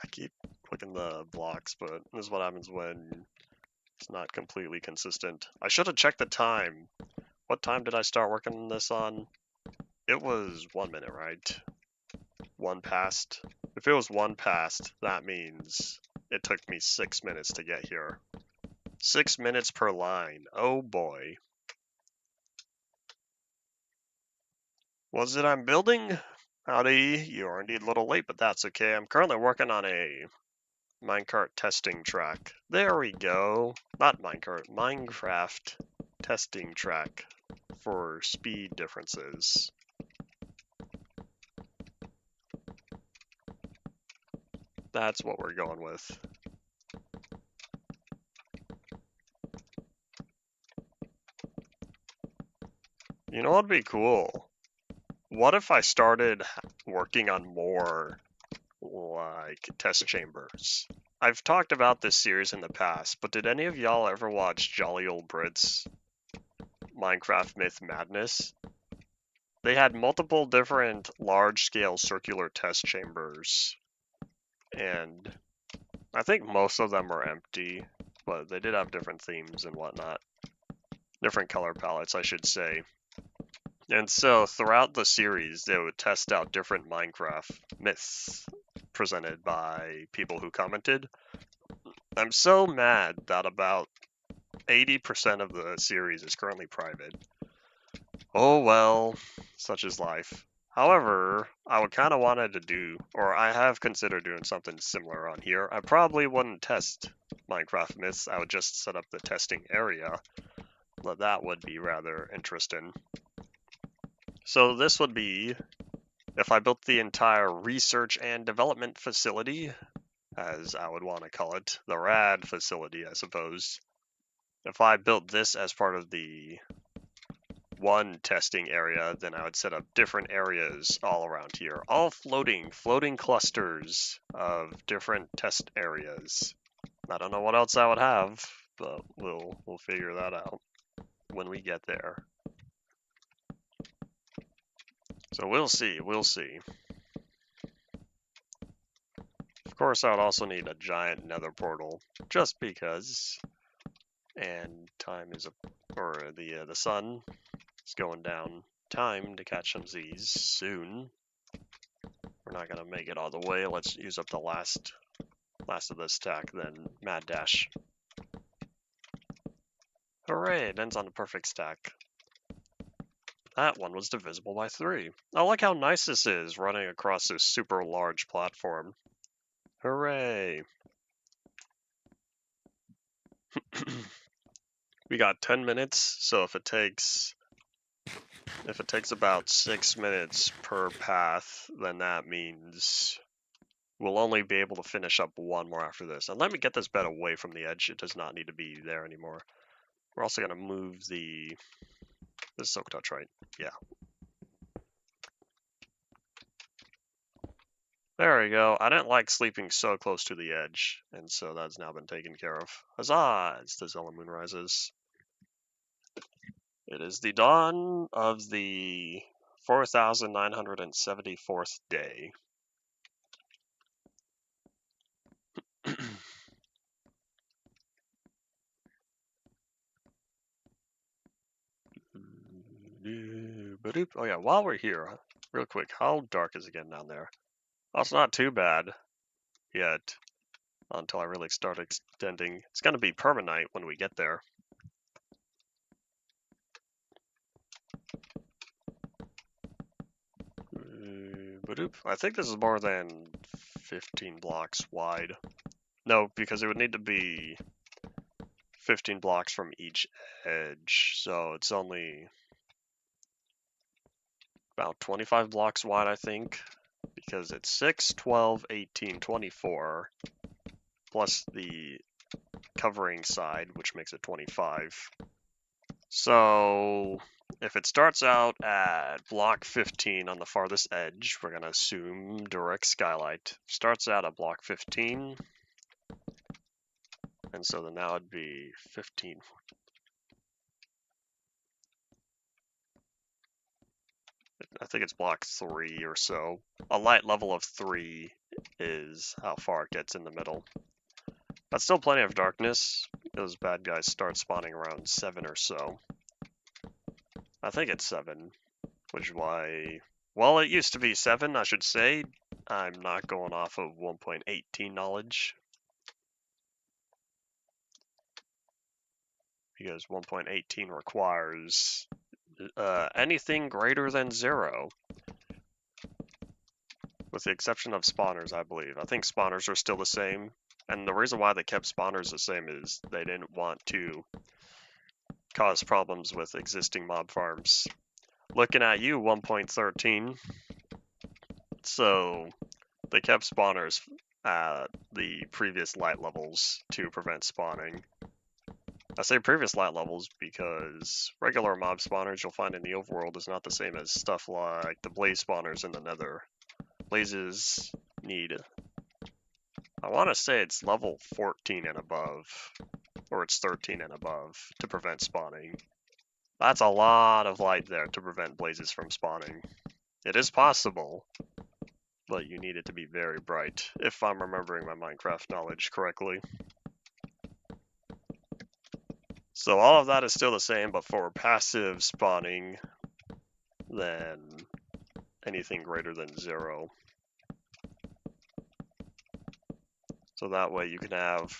I keep clicking the blocks, but this is what happens when it's not completely consistent. I should have checked the time. What time did I start working on this on? It was 1 minute, right? 1 past. If it was 1 past, that means it took me 6 minutes to get here. 6 minutes per line. Oh boy. What's it I'm building? Howdy, you are indeed a little late, but that's okay. I'm currently working on a minecart testing track. There we go. Not minecart, Minecraft testing track for speed differences. That's what we're going with. You know what'd be cool? What if I started working on more like test chambers? I've talked about this series in the past, but did any of y'all ever watch Jolly Old Brits Minecraft Myth Madness? They had multiple different large-scale circular test chambers, and I think most of them were empty, but they did have different themes and whatnot. Different color palettes, I should say. And so throughout the series, they would test out different Minecraft myths presented by people who commented. I'm so mad that about 80% of the series is currently private. Oh well, such is life. However, I would kind of wanted to do, or I have considered doing something similar on here. I probably wouldn't test Minecraft myths, I would just set up the testing area, but that would be rather interesting. So this would be, if I built the entire research and development facility, as I would want to call it, the RAD facility, I suppose. If I built this as part of the one testing area, then I would set up different areas all around here, all floating clusters of different test areas. I don't know what else I would have, but we'll figure that out when we get there. So we'll see. Of course, I would also need a giant nether portal, just because. And time is the sun is going down. Time to catch some Z's soon. We're not gonna make it all the way. Let's use up the last of this stack, then mad dash. Hooray! It ends on a perfect stack. That one was divisible by 3. I like how nice this is, running across this super large platform. Hooray! We got 10 minutes, so if it takes about 6 minutes per path, then that means we'll only be able to finish up one more after this. And let me get this bed away from the edge. It does not need to be there anymore. We're also going to move this is Silk Touch, right? Yeah. There we go. I didn't like sleeping so close to the edge, and so that's now been taken care of. Huzzah! It's the Zella Moon rises. It is the dawn of the 4,974th day. Oh yeah, while we're here, real quick, how dark is it getting down there? Oh, it's not too bad yet until I really start extending. It's going to be permanent when we get there. I think this is more than 15 blocks wide. No, because it would need to be 15 blocks from each edge, so it's only about 25 blocks wide, I think, because it's 6, 12, 18, 24, plus the covering side, which makes it 25. So if it starts out at block 15 on the farthest edge, we're going to assume direct skylight starts out at block 15. And so then that would be 15. I think it's block 3 or so. A light level of 3 is how far it gets in the middle. That's still plenty of darkness. Those bad guys start spawning around 7 or so. I think it's 7, which is why... Well, it used to be 7, I should say. I'm not going off of 1.18 knowledge. Because 1.18 requires anything greater than 0. With the exception of spawners, I believe. I think spawners are still the same. And the reason why they kept spawners the same is they didn't want to cause problems with existing mob farms. Looking at you, 1.13. So they kept spawners at the previous light levels to prevent spawning. I say previous light levels because regular mob spawners you'll find in the overworld is not the same as stuff like the blaze spawners in the nether. Blazes need, I want to say it's level 14 and above, or it's 13 and above to prevent spawning. That's a lot of light there to prevent blazes from spawning. It is possible, but you need it to be very bright, if I'm remembering my Minecraft knowledge correctly. So all of that is still the same, but for passive spawning, then anything greater than 0. So that way you can have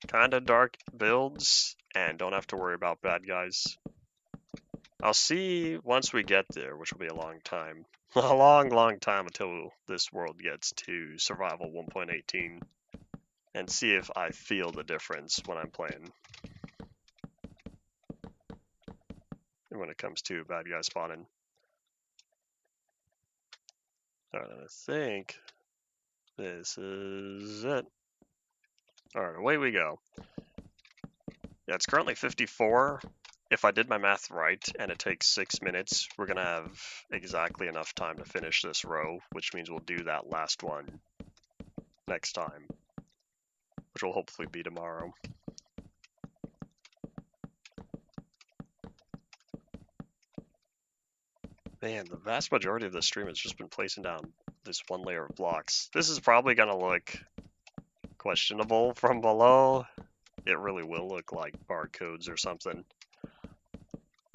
kind of dark builds and don't have to worry about bad guys. I'll see once we get there, which will be a long time. A long time until this world gets to survival 1.18 and see if I feel the difference when I'm playing. And when it comes to bad guy spawning. Alright, I think this is it. Alright, away we go. Yeah, it's currently 54. If I did my math right and it takes 6 minutes, we're going to have exactly enough time to finish this row, which means we'll do that last one next time, which will hopefully be tomorrow. Man, the vast majority of the stream has just been placing down this one layer of blocks. This is probably going to look questionable from below. It really will look like barcodes or something.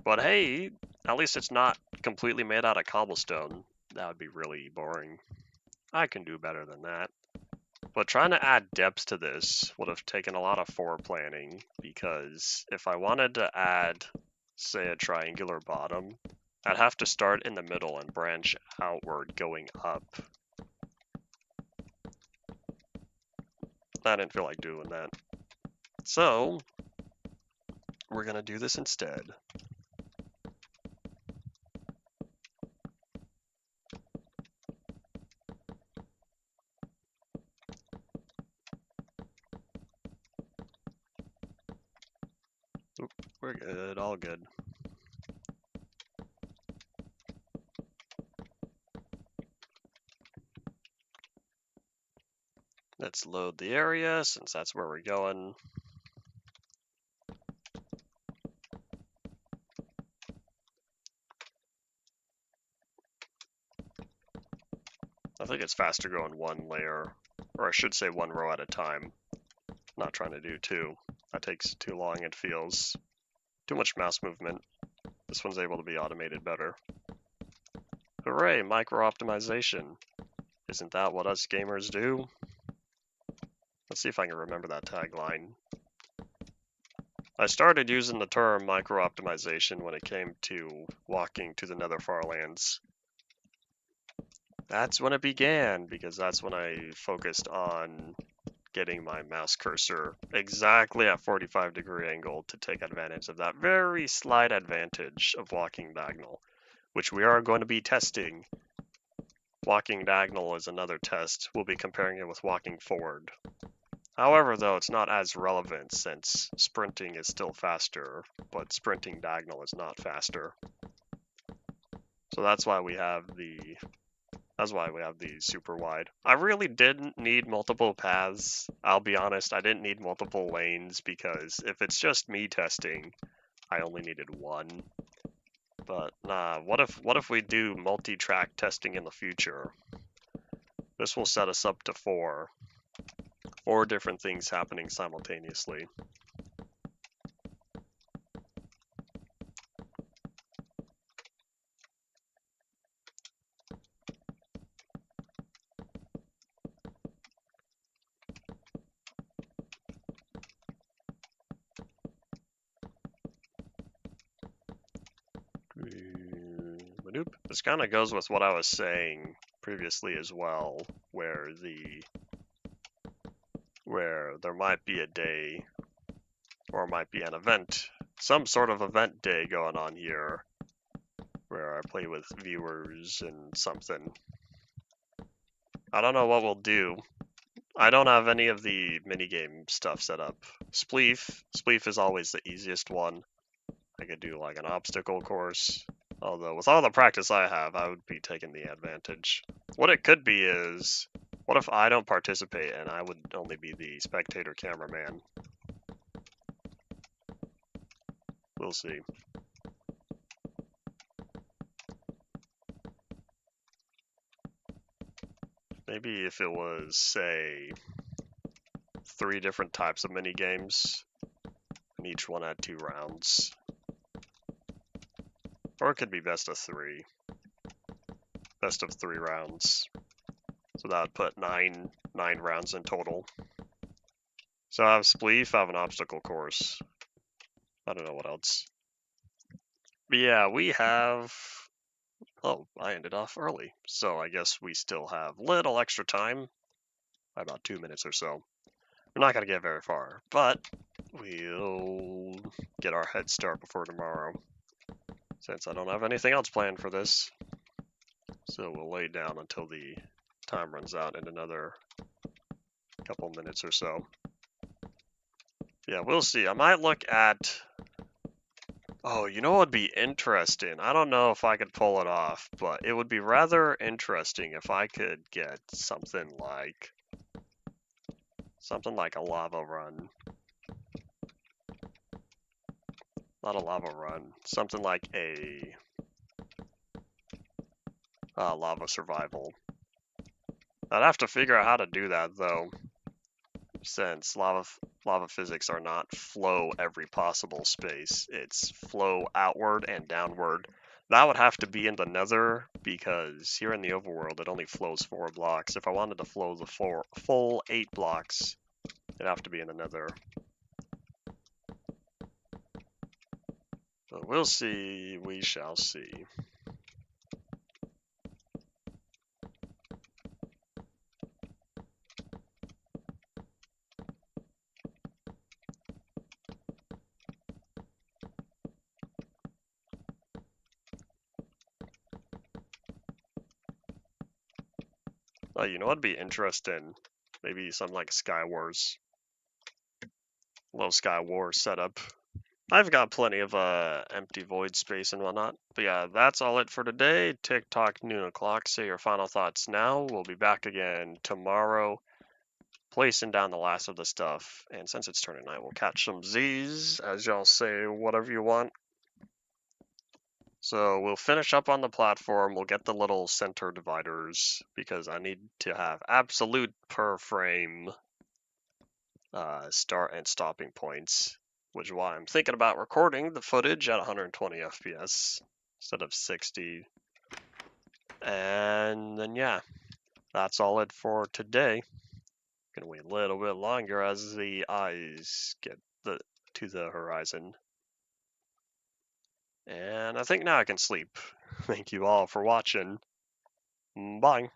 But hey, at least it's not completely made out of cobblestone. That would be really boring. I can do better than that. But trying to add depth to this would have taken a lot of foreplanning, because if I wanted to add, say, a triangular bottom, I'd have to start in the middle and branch outward going up. I didn't feel like doing that. So, we're going to do this instead. Oop, we're good, all good. Let's load the area, since that's where we're going. I think it's faster going one layer, or I should say one row at a time. not trying to do two. That takes too long, it feels. Too much mouse movement. This one's able to be automated better. Hooray, micro-optimization. Isn't that what us gamers do? Let's see if I can remember that tagline. I started using the term micro-optimization when it came to walking to the Nether Farlands. That's when it began, because that's when I focused on getting my mouse cursor exactly at 45-degree angle to take advantage of that very slight advantage of walking diagonal, which we are going to be testing. Walking diagonal is another test. We'll be comparing it with walking forward. However, though, it's not as relevant since sprinting is still faster, but sprinting diagonal is not faster. So that's why we have the super wide. I really didn't need multiple paths. I'll be honest, I didn't need multiple lanes because if it's just me testing, I only needed one. But nah, what if we do multi-track testing in the future? This will set us up to four different things happening simultaneously. This kind of goes with what I was saying previously as well, where there might be a day or might be an event, some sort of event day going on here where I play with viewers and something. I don't know what we'll do. I don't have any of the minigame stuff set up. Spleef is always the easiest one. I could do like an obstacle course. Although with all the practice I have, I would be taking the advantage. What it could be is, what if I don't participate and I would only be the spectator cameraman? We'll see. Maybe if it was, say, 3 different types of mini games, and each one had 2 rounds. Or it could be best of 3. Best of 3 rounds. So that would put 9 rounds in total. So I have Spleef, I have an obstacle course. I don't know what else. But yeah, we have... Oh, I ended off early. So I guess we still have little extra time. By about 2 minutes or so. We're not going to get very far, but we'll get our head start before tomorrow. Since I don't have anything else planned for this. So we'll lay down until the time runs out in another couple minutes or so. Yeah, we'll see. I might look at... Oh, you know what would be interesting? I don't know if I could pull it off, but it would be rather interesting if I could get something like a lava run. Not a lava run. Something like a lava survival. I'd have to figure out how to do that though, since lava physics are not flow every possible space. It's flow outward and downward. That would have to be in the Nether, because here in the overworld it only flows 4 blocks. If I wanted to flow the full 8 blocks, it'd have to be in the Nether. But we'll see, we shall see. Oh, you know what'd be interesting? Maybe something like Sky Wars. Little Sky Wars setup. I've got plenty of empty void space and whatnot. But yeah, that's all it for today. TikTok noon o'clock. Say your final thoughts now. We'll be back again tomorrow, placing down the last of the stuff. And since it's turning night, we'll catch some Z's, as y'all say, whatever you want. So we'll finish up on the platform. We'll get the little center dividers because I need to have absolute per frame start and stopping points, which is why I'm thinking about recording the footage at 120 FPS instead of 60. And then yeah, that's all it for today. Gonna wait a little bit longer as the eyes get to the horizon. And I think now I can sleep. Thank you all for watching. Bye.